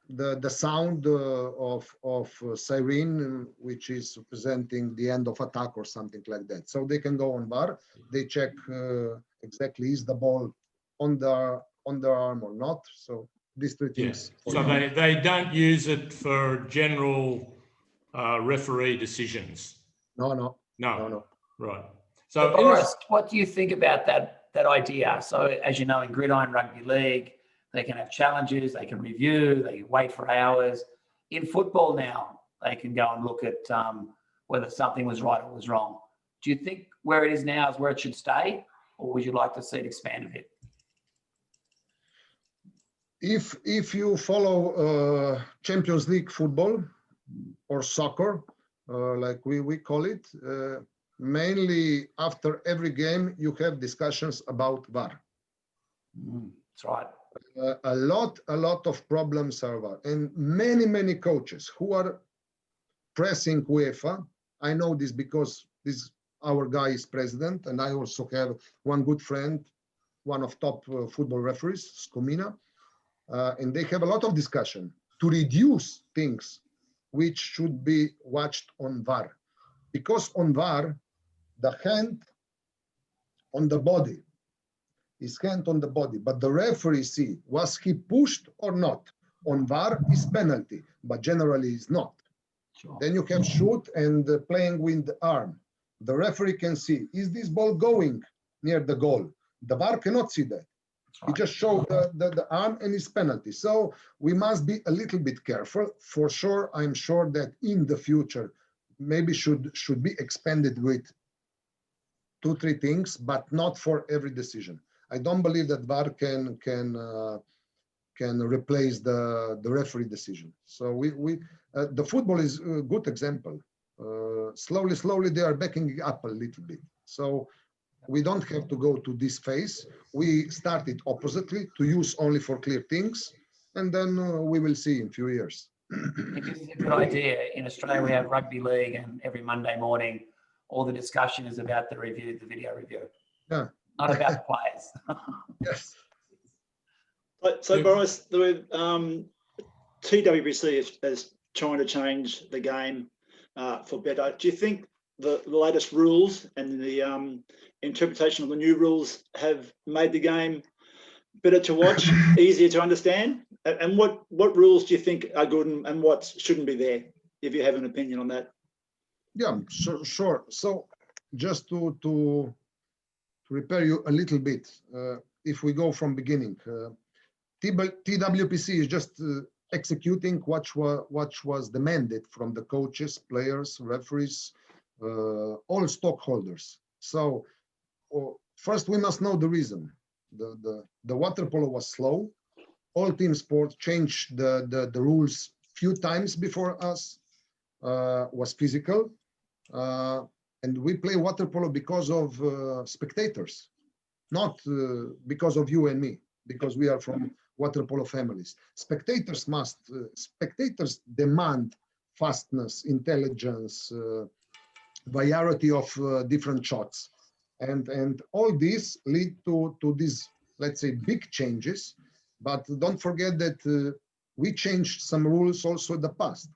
the sound of siren, which is representing the end of attack or something like that. So they can go on VAR. They check exactly is the ball on the arm or not. So these three things. Yeah. So they don't use it for general referee decisions. No. Right. So Boris, what do you think about that idea? So as you know, in Gridiron Rugby League, they can have challenges, they can review, they can wait for hours. In football now, they can go and look at whether something was right or was wrong. Do you think where it is now is where it should stay, or would you like to see it expand a bit? If you follow Champions League football or soccer, like we call it, mainly after every game, you have discussions about VAR. That's right. A lot of problems are VAR, and many coaches who are pressing UEFA. I know this because our guy is president, and I also have one good friend, one of top football referees, Skomina, and they have a lot of discussion to reduce things which should be watched on VAR, because on VAR, the hand on the body. His hand on the body, but the referee see, was he pushed or not? On VAR is penalty, but generally is not. Sure. Then you have shoot and playing with the arm. The referee can see, is this ball going near the goal? The VAR cannot see that. He just showed the arm and it's penalty. So we must be a little bit careful. For sure, I'm sure that in the future, maybe should be expanded with 2-3 things, but not for every decision. I don't believe that VAR can replace the referee decision. So the football is a good example. Slowly they are backing up a little bit. So we don't have to go to this phase. We started oppositely to use only for clear things, and then we will see in few years. I think this is a good idea. In Australia, we have rugby league, and every Monday morning, all the discussion is about the video review. Yeah. Not about the players. Yes. So Boris, the TWBC is trying to change the game for better. Do you think the latest rules and the interpretation of the new rules have made the game better to watch, easier to understand? And what rules do you think are good and what shouldn't be there, if you have an opinion on that? Yeah, sure. So just to prepare you a little bit, if we go from beginning, TWPC is just executing what was demanded from the coaches, players, referees, all stockholders. So first we must know the reason. The water polo was slow. All team sports changed the rules few times before us, was physical. And we play water polo because of spectators, not because of you and me, because we are from water polo families. Spectators demand fastness, intelligence, variety of different shots. And all this lead to these, let's say, big changes. But don't forget that we changed some rules also in the past.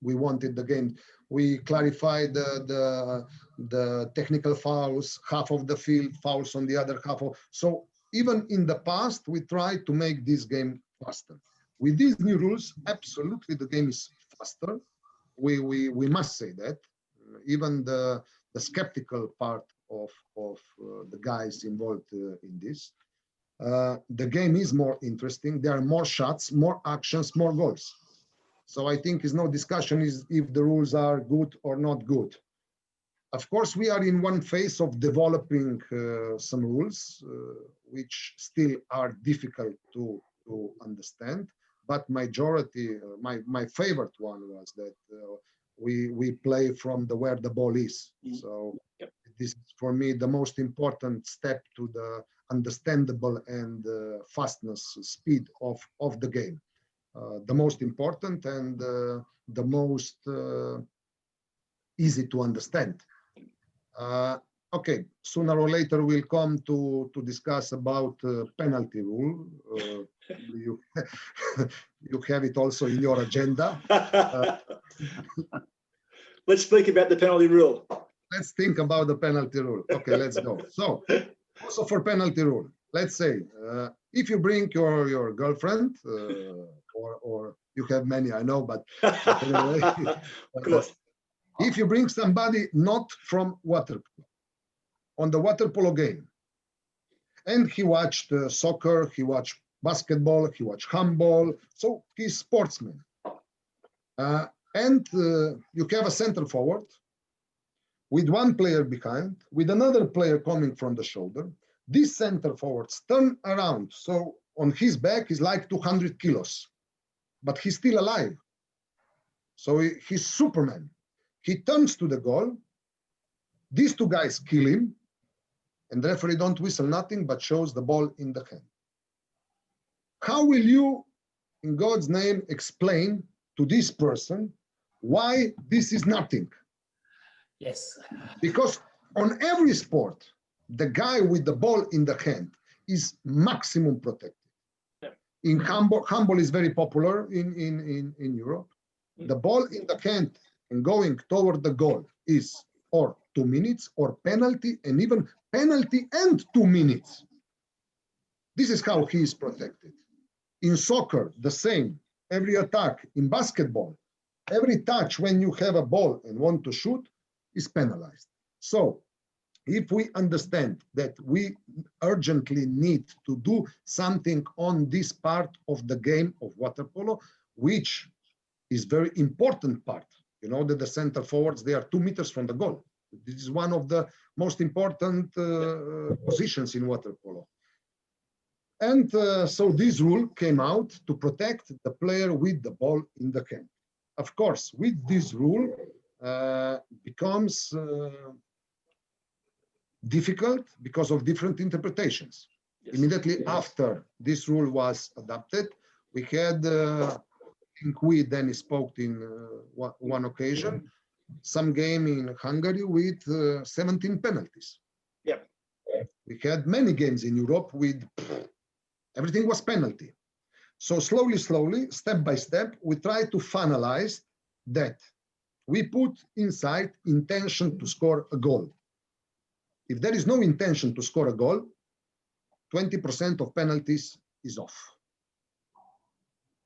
We wanted the game. We clarified the the technical fouls, half of the field fouls on the other half. So even in the past, we tried to make this game faster. With these new rules, absolutely the game is faster. We must say that. Even the skeptical part of the guys involved in this. The game is more interesting. There are more shots, more actions, more goals. So I think is no discussion is if the rules are good or not good. Of course, we are in one phase of developing some rules, which still are difficult to understand. But majority, my favorite one was that we play from where the ball is. So this is for me the most important step to the understandable and fastness, speed of the game. The most important and the most easy to understand. Okay, sooner or later we'll come to discuss about penalty rule. You, you have it also in your agenda. Let's speak about the penalty rule. Let's think about the penalty rule. Okay, let's go. So, also for penalty rule, let's say if you bring your girlfriend or you have many, I know, but anyway, of course. If you bring somebody not from water polo, on the water polo game, and he watched soccer, he watched basketball, he watched handball, so he's sportsman. And you have a center forward with one player behind, with another player coming from the shoulder. This center forwards turn around, so on his back is like 200 kilos, but he's still alive. So he's Superman. He turns to the goal. These two guys kill him, and the referee don't whistle nothing but shows the ball in the hand. How will you, in God's name, explain to this person why this is nothing? Yes. Because on every sport, the guy with the ball in the hand is maximum protected. Yeah. In handball is very popular in Europe. The ball in the hand and going toward the goal is or 2 minutes or penalty, and even penalty and 2 minutes. This is how he is protected. In soccer, the same. Every attack. In basketball, every touch when you have a ball and want to shoot is penalized. So if we understand that we urgently need to do something on this part of the game of water polo, which is very important part. You know that the center forwards, they are 2 meters from the goal. This is one of the most important positions in water polo. And so this rule came out to protect the player with the ball in the hand. Of course, with this rule, becomes difficult because of different interpretations. Yes. Immediately after this rule was adopted, we had, I think we then spoke in one occasion, some game in Hungary with 17 penalties. Yep. We had many games in Europe with everything was penalty. So slowly, step by step, we try to finalize that. We put inside intention to score a goal. If there is no intention to score a goal, 20% of penalties is off.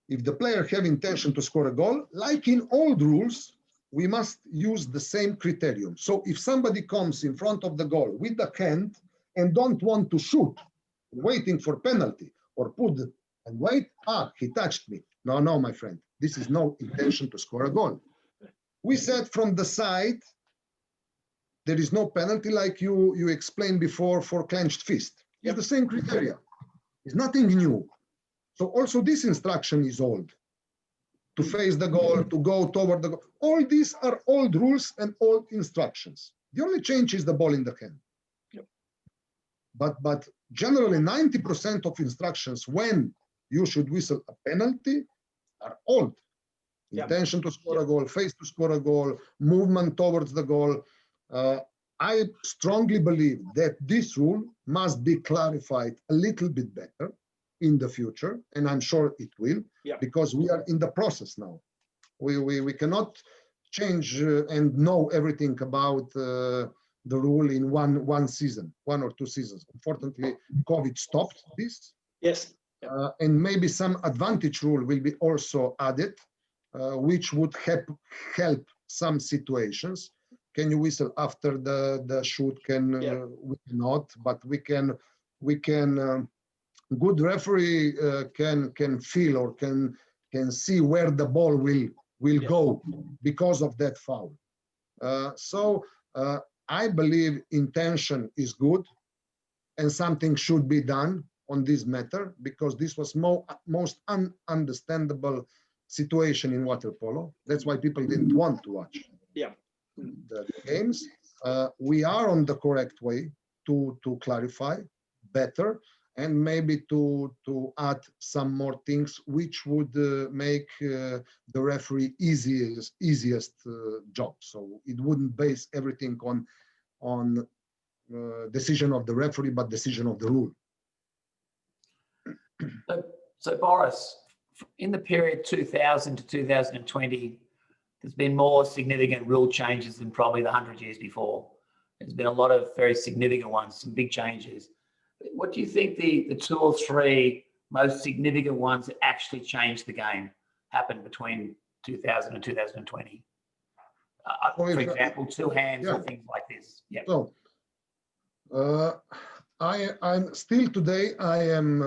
If the player have intention to score a goal, like in old rules, we must use the same criterion. So if somebody comes in front of the goal with the hand and don't want to shoot, waiting for penalty, or put and wait, he touched me. No, my friend, this is no intention to score a goal. We said from the side, there is no penalty like you explained before for clenched fist. It's the same criteria. It's nothing new. So also this instruction is old. To face the goal, to go toward the goal. All these are old rules and old instructions. The only change is the ball in the hand. Yep. But generally 90% of instructions when you should whistle a penalty are old. Intention to score a goal, face to score a goal, movement towards the goal. I strongly believe that this rule must be clarified a little bit better in the future, and I'm sure it will, because we are in the process now. We cannot change and know everything about the rule in one season, 1 or 2 seasons. Unfortunately, COVID stopped this. Yes. And maybe some advantage rule will be also added, which would help some situations. Can you whistle after the shoot? We cannot, but we can. Good referee can feel or can see where the ball will go because of that foul. So I believe intention is good, and something should be done on this matter, because this was most ununderstandable situation in water polo. That's why people didn't want to watch the games. We are on the correct way to clarify better, and maybe to add some more things which would make the referee easiest job. So it wouldn't base everything on decision of the referee, but decision of the rule. So Boris, in the period 2000 to 2020, there's been more significant rule changes than probably the 100 years before. There's been a lot of very significant ones, some big changes. What do you think the 2 or 3 most significant ones that actually changed the game happened between 2000 and 2020? For example, 2 hands or things like this. Yeah. So I'm still today, I am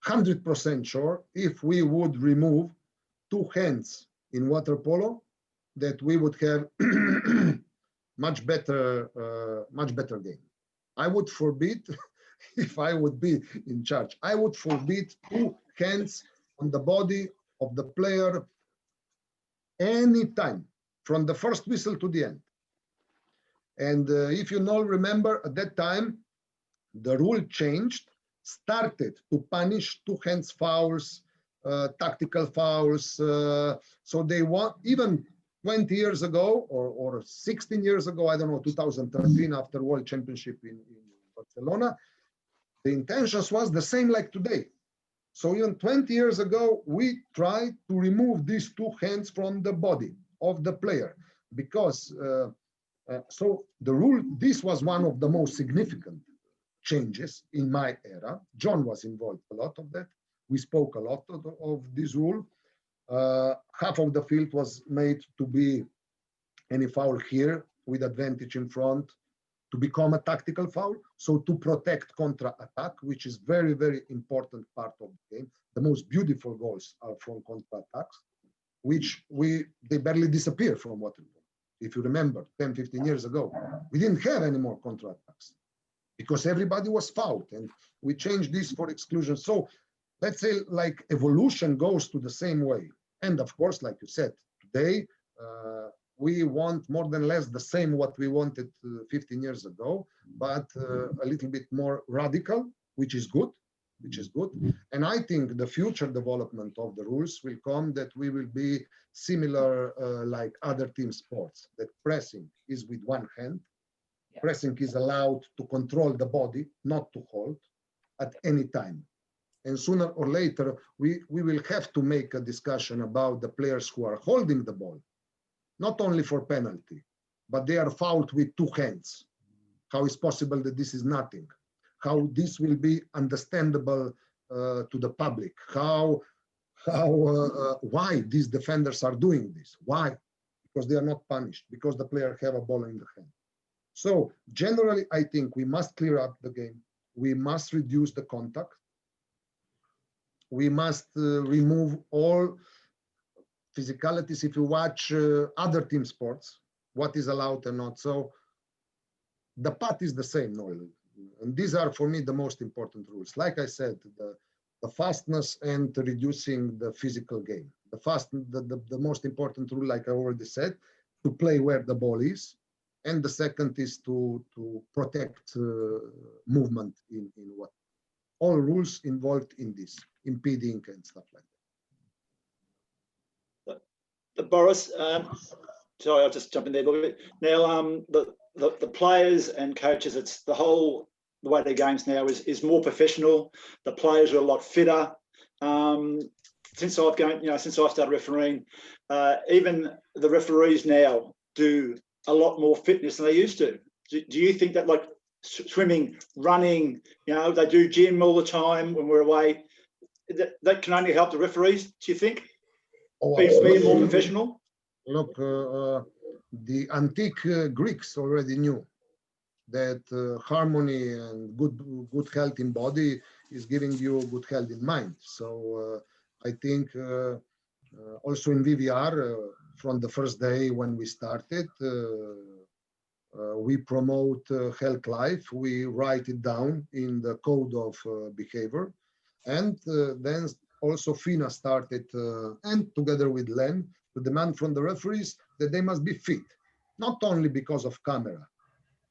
100% sure if we would remove 2 hands in water polo, that we would have much better game. I would forbid, if I would be in charge, I would forbid 2 hands on the body of the player anytime, from the first whistle to the end. And if you all remember, at that time, the rule changed, started to punish 2 hands fouls, tactical fouls. So they want, even 20 years ago or 16 years ago, I don't know, 2013, after World Championship in Barcelona, the intentions was the same like today. So even 20 years ago, we tried to remove these 2 hands from the body of the player, because so the rule, this was one of the most significant changes in my era. John was involved a lot of that. We spoke a lot of this rule. Half of the field was made to be any foul here with advantage in front to become a tactical foul. So to protect contra-attack, which is very, very important part of the game. The most beautiful goals are from contra-attacks, which they barely disappear from water polo. If you remember, 10, 15 years ago, we didn't have any more contra-attacks because everybody was fouled, and we changed this for exclusion. So let's say like evolution goes to the same way. And of course, like you said, today, we want more than less the same what we wanted 15 years ago, but a little bit more radical, which is good. And I think the future development of the rules will come that we will be similar like other team sports, that pressing is with 1 hand. Yeah. Pressing is allowed to control the body, not to hold at any time. And sooner or later, we will have to make a discussion about the players who are holding the ball, not only for penalty, but they are fouled with 2 hands. How is possible that this is nothing? How this will be understandable to the public? Why these defenders are doing this? Why? Because they are not punished, because the player have a ball in the hand. So generally, I think we must clear up the game. We must reduce the contact. We must remove all physicalities. If you watch other team sports, what is allowed and not. So the path is the same, Noel. And these are, for me, the most important rules. Like I said, the fastness and reducing the physical game. The most important rule, like I already said, to play where the ball is. And the second is to protect movement in what. All rules involved in this, impeding and stuff like that. Boris, sorry, I'll just jump in there a little bit. Now, the players and coaches, it's the way their games now is more professional. The players are a lot fitter. Since I've started refereeing, even the referees now do a lot more fitness than they used to. Do you think that, like swimming, running, you know, they do gym all the time when we're away, that can only help the referees, do you think? Be more professional? Look, the antique Greeks already knew that harmony and good health in body is giving you good health in mind. So I think also in VVR, from the first day when we started, we promote health life. We write it down in the code of behavior. And then also FINA started, and together with Len, to demand from the referees that they must be fit, not only because of camera,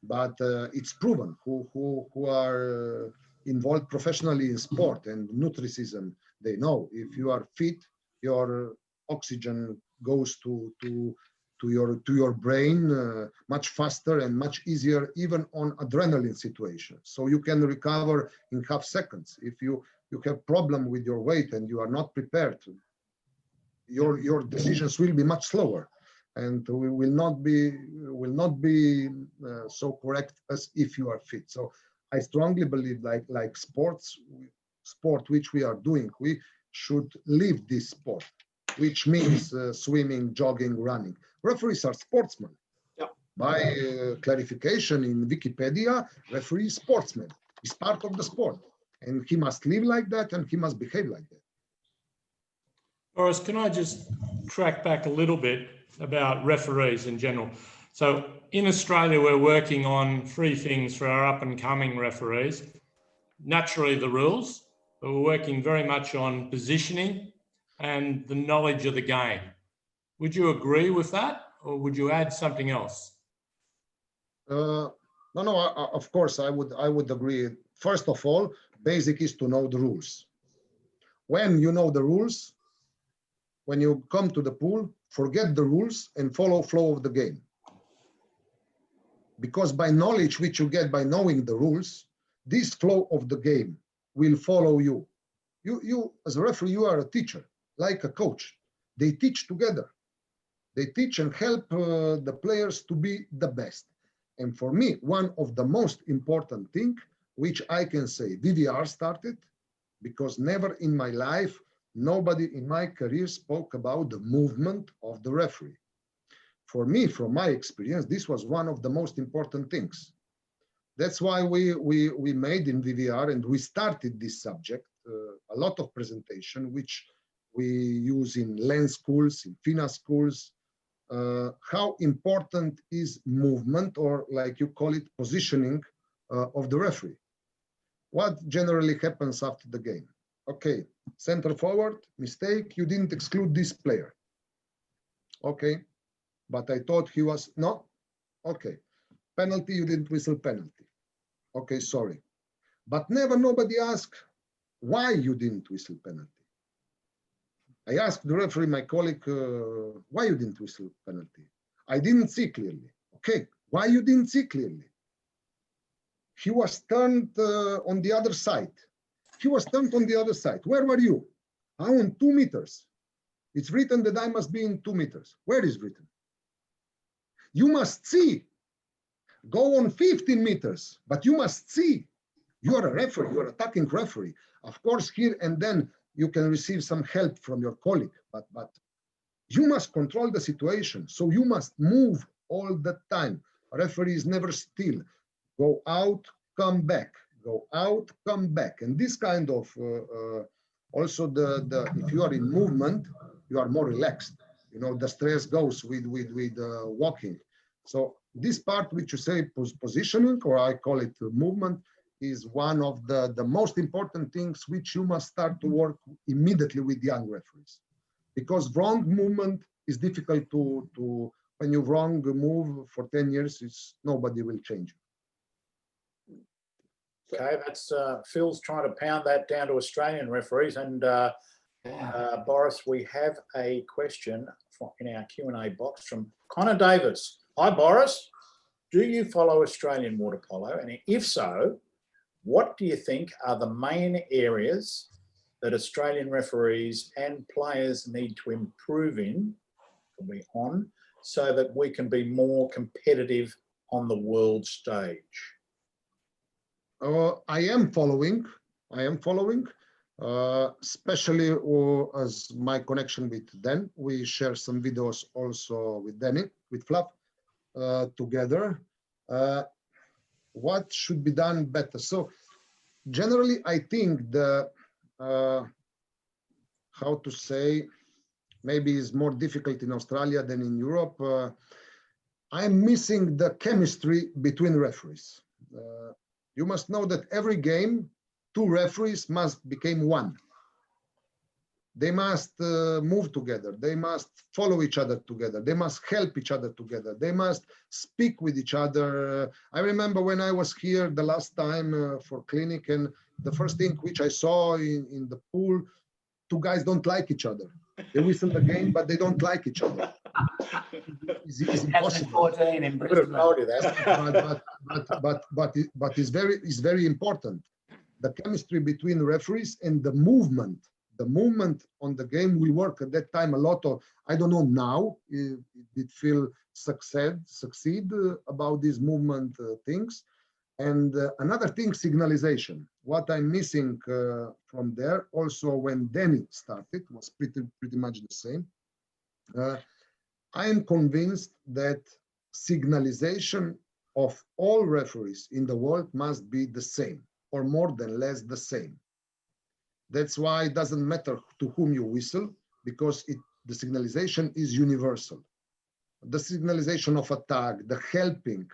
but it's proven who are involved professionally in sport and nutrition. They know if you are fit, your oxygen goes to your brain much faster and much easier, even on adrenaline situations. So you can recover in half seconds. If you have problem with your weight and you are not prepared, your decisions will be much slower, and we will not be so correct as if you are fit. So I strongly believe, like sport which we are doing, we should live this sport, which means swimming, jogging, running. Referees are sportsmen. Yeah. By clarification in Wikipedia, referee is sportsman. He's part of the sport, and he must live like that, and he must behave like that. Boris, can I just track back a little bit about referees in general? So in Australia, we're working on 3 things for our up and coming referees. Naturally, the rules, but we're working very much on positioning and the knowledge of the game. Would you agree with that, or would you add something else? No, of course, I would agree. First of all, basic is to know the rules. When you know the rules, when you come to the pool, forget the rules and follow flow of the game. Because by knowledge which you get by knowing the rules, this flow of the game will follow you. You as a referee, you are a teacher, like a coach. They teach together. They teach and help the players to be the best. And for me, one of the most important thing, which I can say VVR started, because never in my life, nobody in my career spoke about the movement of the referee. For me, from my experience, this was one of the most important things. That's why we made in VVR, and we started this subject, a lot of presentation, which we use in LEN schools, in FINA schools, how important is movement, or like you call it, positioning of the referee. What generally happens after the game? Okay, center forward, mistake, you didn't exclude this player. Okay, but I thought he was, no, okay. Penalty, you didn't whistle penalty. Okay, sorry. But never nobody asked why you didn't whistle penalty. I asked the referee, my colleague, why you didn't whistle penalty? I didn't see clearly. Okay, why you didn't see clearly? He was turned on the other side. He was turned on the other side. Where were you? I'm on 2 meters. It's written that I must be in 2 meters. Where is written? You must see. Go on 15 meters, but you must see. You are a referee, you are attacking referee. Of course, here and then you can receive some help from your colleague, but you must control the situation. So you must move all the time. A referee is never still. Go out, come back. Go out, come back. And this kind of, also if you are in movement, you are more relaxed. You know, the stress goes with walking. So this part which you say positioning, or I call it movement, is one of the most important things which you must start to work immediately with young referees. Because wrong movement is difficult to when you wrong move for 10 years, nobody will change you. Okay, that's Phil's trying to pound that down to Australian referees. And Boris, we have a question in our Q&A box from Connor Davis. Hi, Boris. Do you follow Australian water polo? And if so, what do you think are the main areas that Australian referees and players need to improve in, so that we can be more competitive on the world stage? I am following, especially as my connection with Dan. We share some videos also with Danny, with Fluff, together. What should be done better? So generally, I think the, how to say, maybe it's more difficult in Australia than in Europe. I'm missing the chemistry between referees. You must know that every game, 2 referees must become 1. They must move together. They must follow each other together. They must help each other together. They must speak with each other. I remember when I was here the last time for clinic, and the first thing which I saw in the pool, 2 guys don't like each other. They whistle the game, but they don't like each other. It's impossible. 14 in Brisbane. But it's very important. The chemistry between referees and the movement on the game will work. At that time, a lot of, I don't know now, it did feel succeed about these movement things. And another thing, signalization. What I'm missing from there, also when Danny started, was pretty much the same. I am convinced that signalization of all referees in the world must be the same, or more than less the same. That's why it doesn't matter to whom you whistle, because the signalization is universal. The signalization of attack, the helping.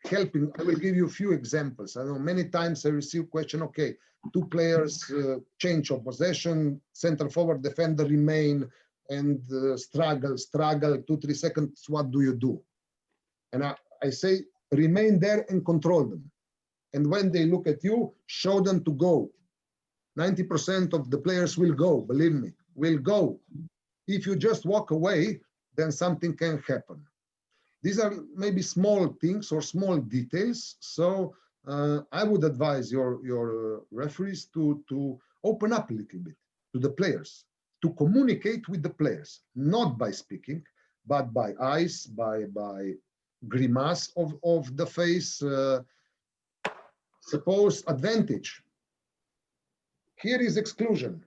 I will give you a few examples. I know many times I receive question, okay, 2 players change of possession, center forward defender remain, and struggle 2-3 seconds, what do you do? And I say, remain there and control them. And when they look at you, show them to go. 90% of the players will go, believe me, will go. If you just walk away, then something can happen. These are maybe small things or small details. So I would advise your referees to open up a little bit to the players, to communicate with the players, not by speaking, but by eyes, by grimace of the face. Suppose advantage. Here is exclusion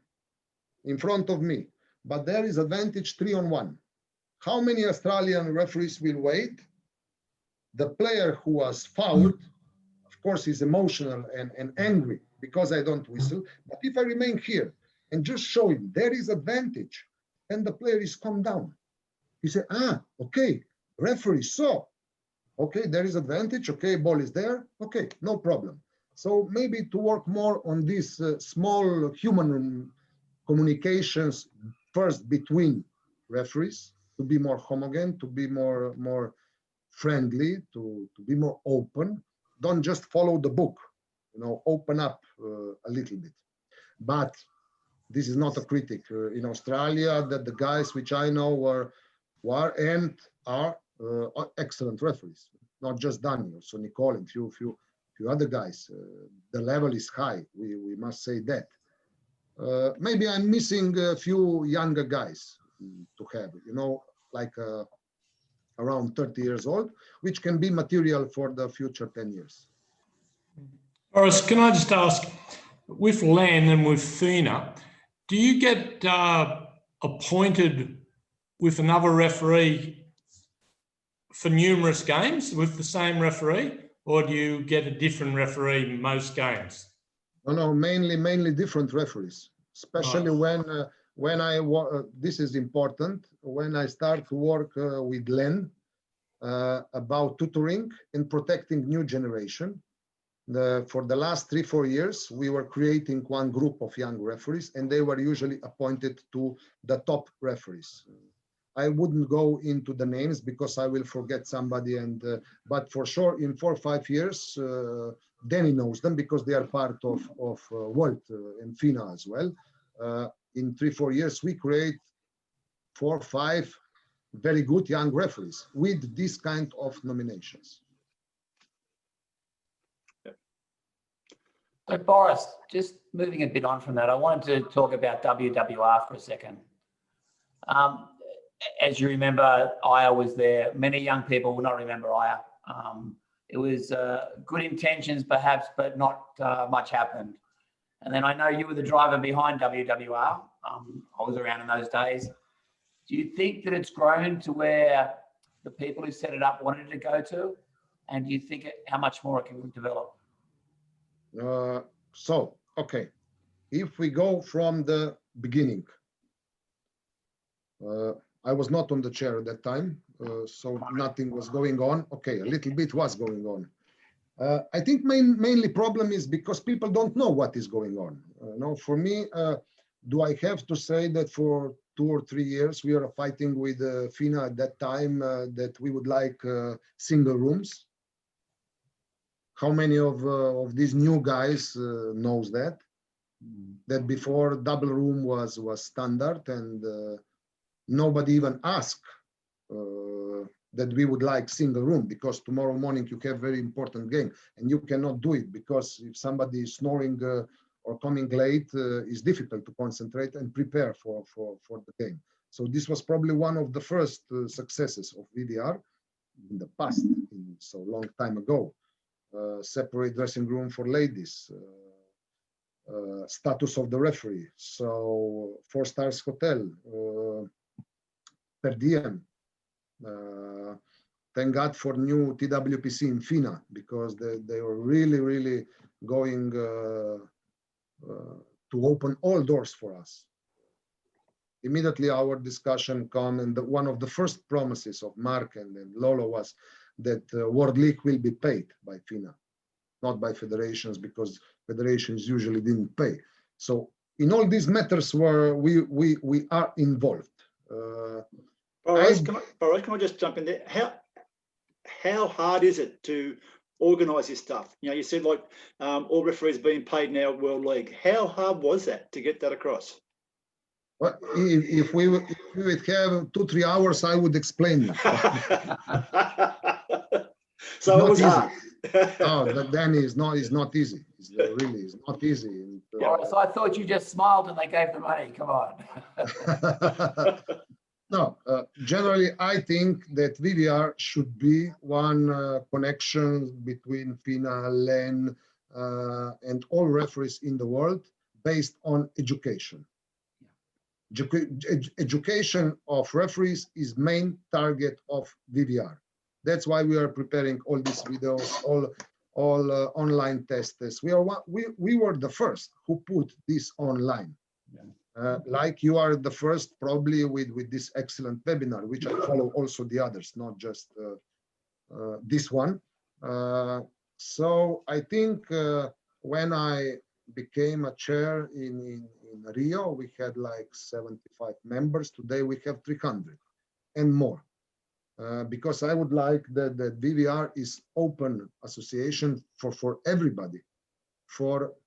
in front of me, but there is advantage 3-on-1. How many Australian referees will wait? The player who was fouled, of course, is emotional and angry because I don't whistle. But if I remain here and just show him there is advantage, and the player is calmed down. He said, okay, referee saw. Okay, there is advantage. Okay, ball is there. Okay, no problem. So maybe to work more on these small human communications first between referees, to be more homogeneous, to be more friendly, to be more open. Don't just follow the book, open up a little bit. But this is not a critic. In Australia, that the guys which I know were and are excellent referees, not just Danny, also Nicole and few other guys. The level is high, we must say that. Maybe I'm missing a few younger guys to have, like around 30 years old, which can be material for the future 10 years. Boris, can I just ask, with LAN and with FINA, do you get appointed with another referee for numerous games with the same referee, or do you get a different referee in most games? No, mainly different referees, especially right. when this is important, when I start to work with Len about tutoring and protecting new generation. For the last 3-4 years, we were creating one group of young referees, and they were usually appointed to the top referees. I wouldn't go into the names because I will forget somebody, but for sure in 4 or 5 years, Danny knows them because they are part of World and FINA as well. In 3-4 years, we create 4 or 5 very good young referees with this kind of nominations. So Boris, just moving a bit on from that, I wanted to talk about WWR for a second. As you remember, Aya was there. Many young people will not remember Aya. It was good intentions perhaps, but not much happened. And then I know you were the driver behind WWR. I was around in those days. Do you think that it's grown to where the people who set it up wanted it to go to? And do you think how much more it can develop? Okay, if we go from the beginning, I was not on the chair at that time, so nothing was going on. Okay, a little bit was going on. I think mainly problem is because people don't know what is going on. No, for me, do I have to say that for 2 or 3 years we are fighting with FINA at that time that we would like single rooms? How many of these new guys knows that? That before double room was standard, and nobody even asked that we would like single room, because tomorrow morning you have very important game and you cannot do it, because if somebody is snoring or coming late, it's difficult to concentrate and prepare for the game. So this was probably one of the first successes of VVR in the past, so long time ago. Separate dressing room for ladies, status of the referee, so 4 stars hotel, per diem. Thank God for new TWPC in FINA, because they were really going to open all doors for us. Immediately our discussion come, and one of the first promises of Mark and Lolo was that World League will be paid by FINA, not by federations, because federations usually didn't pay. So in all these matters where we are involved. Boris, can I just jump in there? How hard is it to organise this stuff? You know, you said like all referees being paid now World League. How hard was that to get that across? Well, if we would have 2-3 hours, I would explain it. So it was hard. No, then it's not easy. It's really, it's not easy. And, So I thought you just smiled and they gave the money. Come on. No, generally, I think that VVR should be one connection between FINA, LEN, and all referees in the world based on education. Education of referees is main target of VVR. That's why we are preparing all these videos, all online tests. We were the first who put this online. Like you are the first probably with this excellent webinar, which I follow also the others, not just this one. So I think when I became a chair in Rio, we had like 75 members. Today we have 300 and more. Because I would like that VVR is open association for everybody.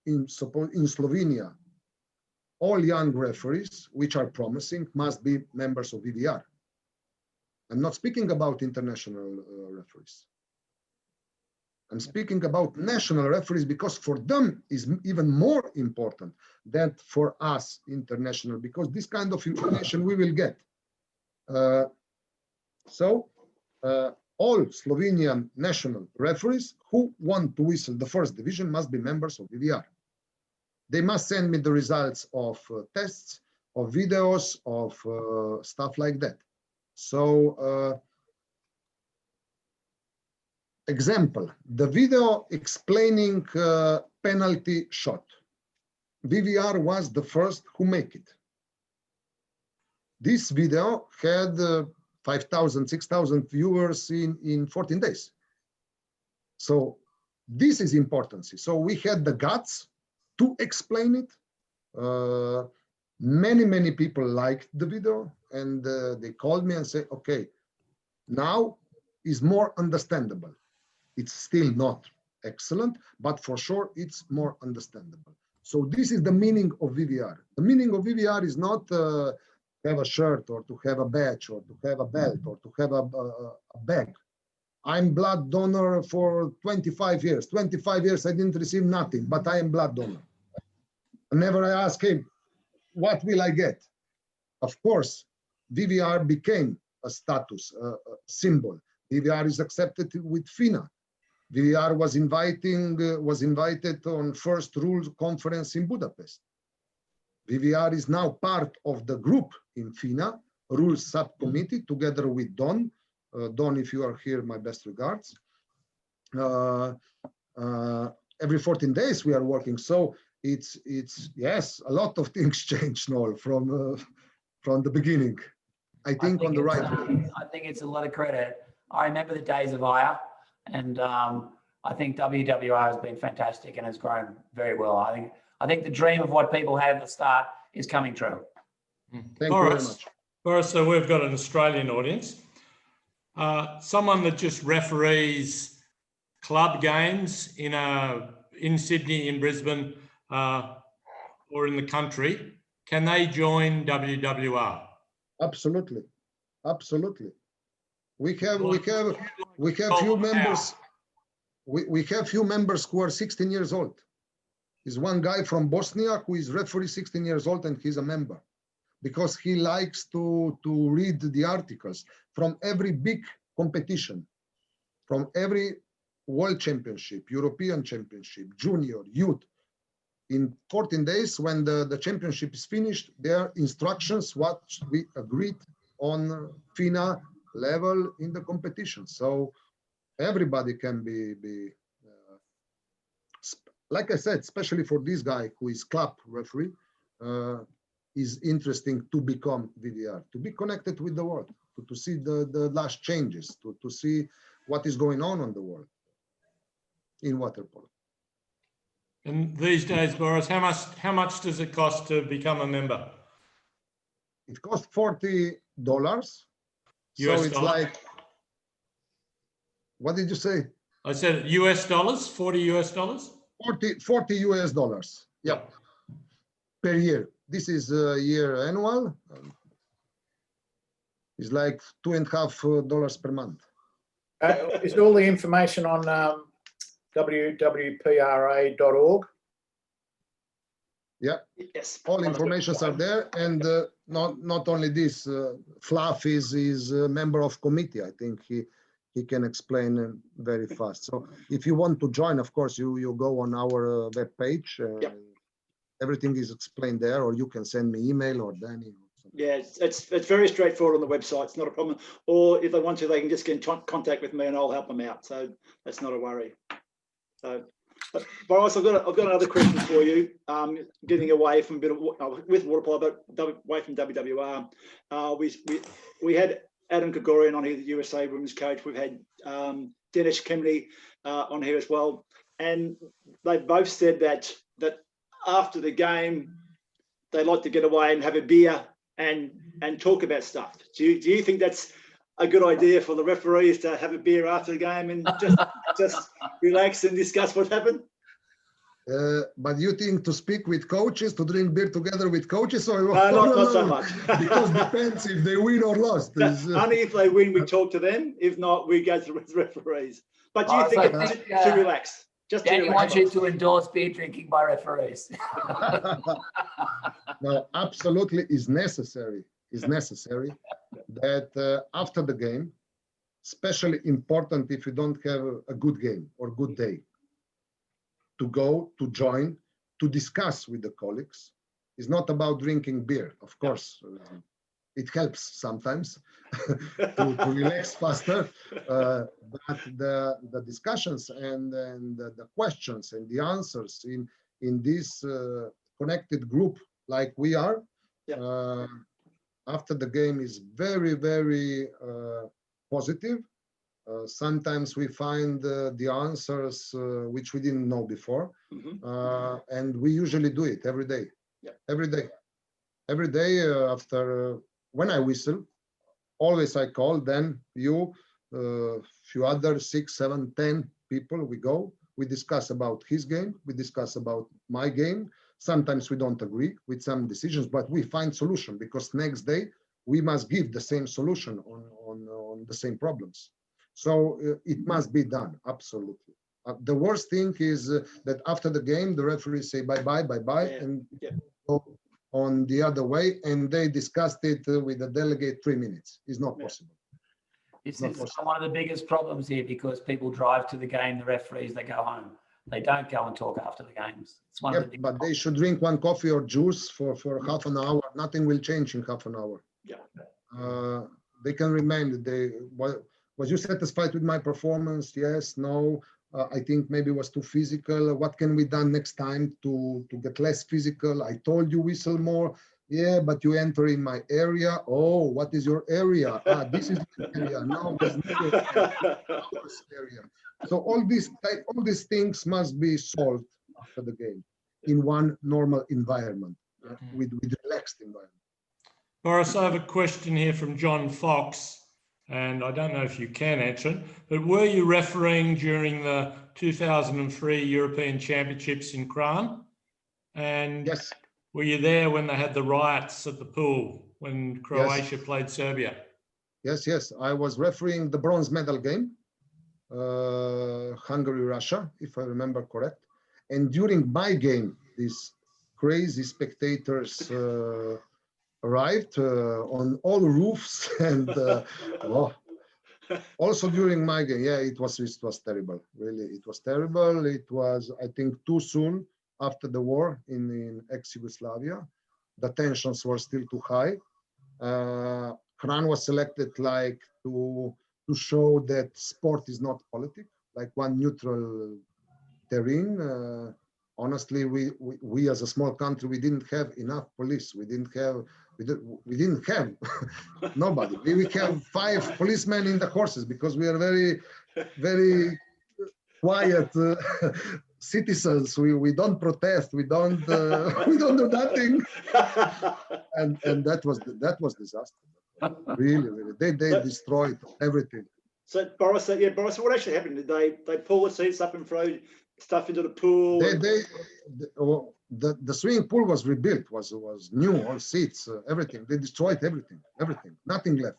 In Slovenia, all young referees, which are promising, must be members of VVR. I'm not speaking about international referees. I'm speaking about national referees, because for them is even more important than for us international, because this kind of information we will get. All Slovenian national referees who want to whistle the first division must be members of VVR. They must send me the results of tests, of videos, of stuff like that. So, example, the video explaining penalty shot. VVR was the first who make it. This video had 5,000, 6,000 viewers in 14 days. So this is important. So we had the guts to explain it. Many people liked the video, and they called me and said, okay, now is more understandable. It's still not excellent, but for sure it's more understandable. So this is the meaning of VVR. The meaning of VVR is not have a shirt, or to have a badge, or to have a belt, or to have a bag. I'm blood donor for 25 years. 25 years I didn't receive nothing, but I am blood donor. Whenever I ask him, what will I get? Of course, VVR became a status, a symbol, VVR is accepted with FINA. VVR was invited on first rules conference in Budapest. VVR is now part of the group in FINA, rules subcommittee, together with Don. Don, if you are here, my best regards. Every 14 days we are working. So it's yes, a lot of things changed, Noel, from the beginning. I think on the right way. I think it's a lot of credit. I remember the days of IRE, and I think WWR has been fantastic and has grown very well. I think the dream of what people had at the start is coming true. Thank you very much. Boris, so we've got an Australian audience. Someone that just referees club games in Sydney, in Brisbane, or in the country, can they join WWR? Absolutely, absolutely. We have few members. We have few members who are 16 years old. There's one guy from Bosnia who is referee, 16 years old, and he's a member because he likes to read the articles from every big competition, from every World Championship, European Championship, Junior, Youth. In 14 days, when the championship is finished, there are instructions what we agreed on FINA level in the competition. So everybody can be like I said, especially for this guy who is club referee, is interesting to become VVR, to be connected with the world, to see the last changes, to see what is going on the world in water polo. And these days, Boris, how much does it cost to become a member? It costs $40. So it's like, what did you say? I said US dollars, 40 US dollars? 40 US dollars. Yep. Per year. This is a year annual. It's like $2.50 per month. Is all the information on www.pra.org? Yeah. Yes. All informations are there, and not only this. Fluff is a member of committee. I think he can explain very fast. So if you want to join, of course, you go on our web page. Yep. Everything is explained there, or you can send me email or Danny. Yeah, it's very straightforward on the website. It's not a problem. Or if they want to, they can just get in contact with me and I'll help them out. So that's not a worry. So, Boris, I've got another question for you. Getting away from a bit of with water polo, but away from WWR. We had Adam Gregorian on here, the USA women's coach. We've had Dennis Kemley on here as well, and they both said that after the game they like to get away and have a beer and talk about stuff. Do you think that's a good idea for the referees to have a beer after the game and just relax and discuss what happened? But you think to speak with coaches, to drink beer together with coaches, or no, not so much. Because it depends if they win or lost. Only if they win, we talk to them. If not, we go to the referees. But do you think to relax? Just Danny wants you to endorse beer drinking by referees. No, absolutely is necessary. Is necessary that after the game, especially important if you don't have a good game or good day, to go, to join, to discuss with the colleagues. It's not about drinking beer, of course. It helps sometimes to relax faster, but the discussions and the questions and the answers in this connected group like we are, after the game is very, very positive. Sometimes we find the answers which we didn't know before, and we usually do it every day. Every day after when I whistle, always I call, then you, few other 6, 7, 10 people, we go, we discuss about his game, we discuss about my game. Sometimes we don't agree with some decisions, but we find solution, because next day we must give the same solution on the same problems. So it must be done, absolutely. The worst thing is that after the game, the referees say bye-bye, and go on the other way, and they discussed it with the delegate 3 minutes. It's not possible. This Not is for sure. one of the biggest problems here because people drive to the game, the referees, they go home. They don't go and talk after the games. It's one of the Yep, big but they should drink one coffee or juice for half an hour. Nothing will change in half an hour. Yeah. They can remain. Was you satisfied with my performance? Yes, no. I think maybe it was too physical. What can we done next time to get less physical? I told you whistle more. Yeah, but you enter in my area. Oh, what is your area? This is your area. No, it's not your area. So all these things must be solved after the game in one normal environment, with relaxed environment. Boris, I have a question here from John Fox, and I don't know if you can answer it, but were you refereeing during the 2003 European Championships in Kran? And Yes. were you there when they had the riots at the pool when Croatia played Serbia? Yes. I was refereeing the bronze medal game, Hungary-Russia, if I remember correct. And during my game, these crazy spectators arrived on all roofs and also during my game. Yeah, it was terrible. Really, it was terrible. It was, I think, too soon after the war in ex-Yugoslavia. The tensions were still too high. Kran was selected like to show that sport is not politics, like one neutral terrain. Honestly, we as a small country, we didn't have enough police. We didn't have nobody. We have 5 policemen in the courses because we are very, very quiet citizens. We don't protest. We don't do nothing. And that was disaster. Really. They destroyed everything. So Boris, what actually happened? Did they pull the seats up and throw stuff into the pool? The swimming pool was rebuilt, was new, all seats, everything. They destroyed everything, nothing left.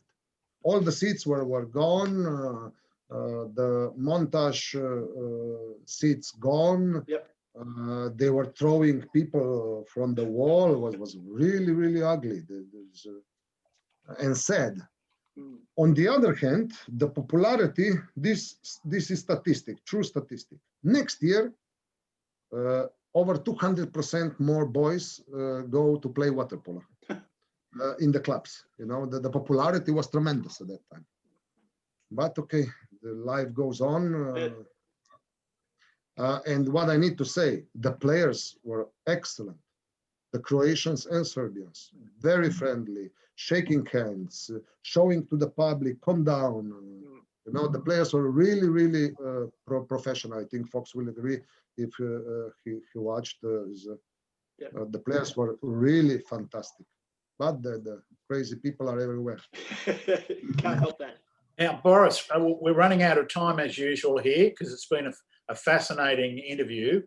All the seats were gone. The montage seats gone. Yep. They were throwing people from the wall. Was really, really ugly and sad. On the other hand, the popularity, this is statistic, true statistic. Next year, over 200% more boys go to play water polo in the clubs. You know, the popularity was tremendous at that time. But okay, the life goes on. And what I need to say, the players were excellent. The Croatians and Serbians, very friendly, shaking hands, showing to the public, come down. You know, the players were really, really professional. I think Fox will agree if he watched. The players were really fantastic. But the crazy people are everywhere. Can't help that. Now, Boris, we're running out of time as usual here because it's been a fascinating interview.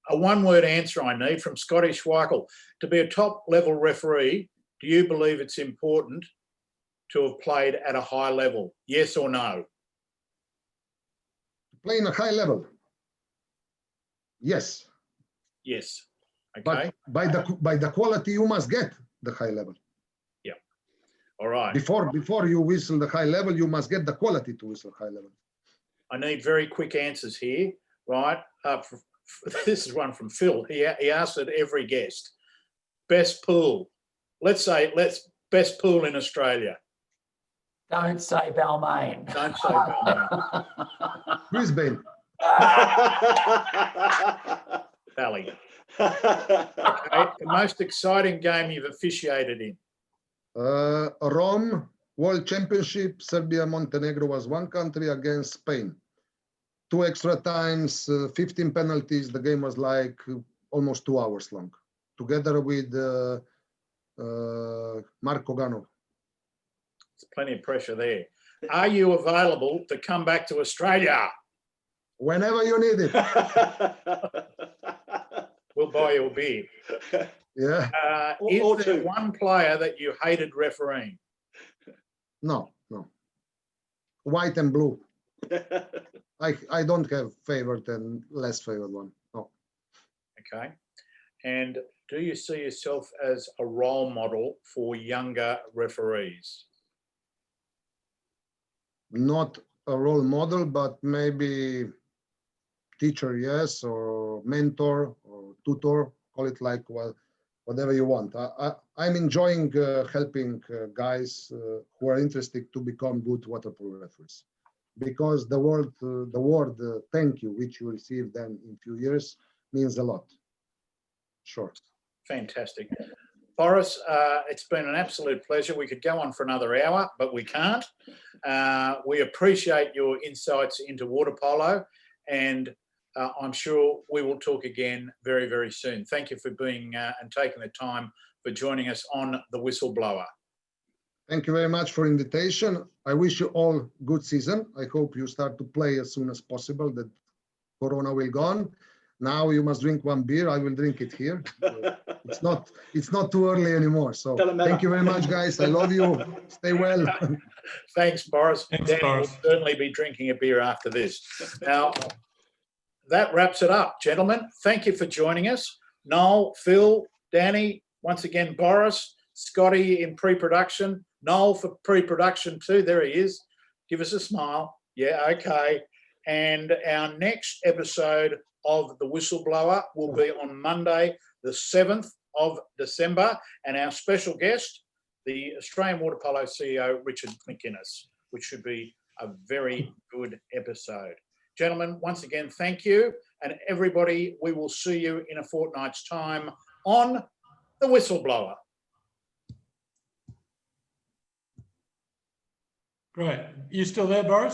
A one-word answer I need from Scotty Schweikel. To be a top-level referee, do you believe it's important to have played at a high level? Yes or no? Playing a high level? Yes. Yes. Okay. But by the quality you must get the high level. Yeah. All right. Before you whistle the high level, you must get the quality to whistle high level. I need very quick answers here, right? This is one from Phil. He asked it every guest. Best pool. Let's best pool in Australia. Don't say Balmain. Don't say Balmain. Brisbane. Valley. Okay. The most exciting game you've officiated in? Rome World Championship. Serbia, Montenegro was one country against Spain. 2 extra times, 15 penalties. The game was like almost 2 hours long, together with Marco Gano. There's plenty of pressure there. Are you available to come back to Australia? Whenever you need it. We'll buy you a beer. Yeah. Is there one player that you hated refereeing? No. White and blue. I don't have favorite and less favorite one. No. Okay. And do you see yourself as a role model for younger referees? not a role model, but maybe teacher, yes, or mentor or tutor, call it like whatever you want. I'm enjoying helping guys who are interested to become good water polo referees, because the word thank you, which you receive then in few years, means a lot. Sure. Fantastic. Boris, it's been an absolute pleasure. We could go on for another hour, but we can't. We appreciate your insights into water polo, and I'm sure we will talk again very, very soon. Thank you for being and taking the time for joining us on The Whistleblower. Thank you very much for invitation. I wish you all good season. I hope you start to play as soon as possible, that Corona will gone. Now you must drink one beer. I will drink it here. It's not too early anymore. So thank you very much, guys. I love you. Stay well. Thanks, Boris. Thanks, Danny Boris. will certainly be drinking a beer after this. Now, that wraps it up, gentlemen. Thank you for joining us. Noel, Phil, Danny, once again, Boris, Scotty in pre-production, Noel for pre-production too. There he is. Give us a smile. Yeah, okay. And our next episode of The Whistleblower will be on Monday, the 7th of December. And our special guest, the Australian Water Polo CEO, Richard McInnes, which should be a very good episode. Gentlemen, once again, thank you. And everybody, we will see you in a fortnight's time on The Whistleblower. Great. You still there, Boris?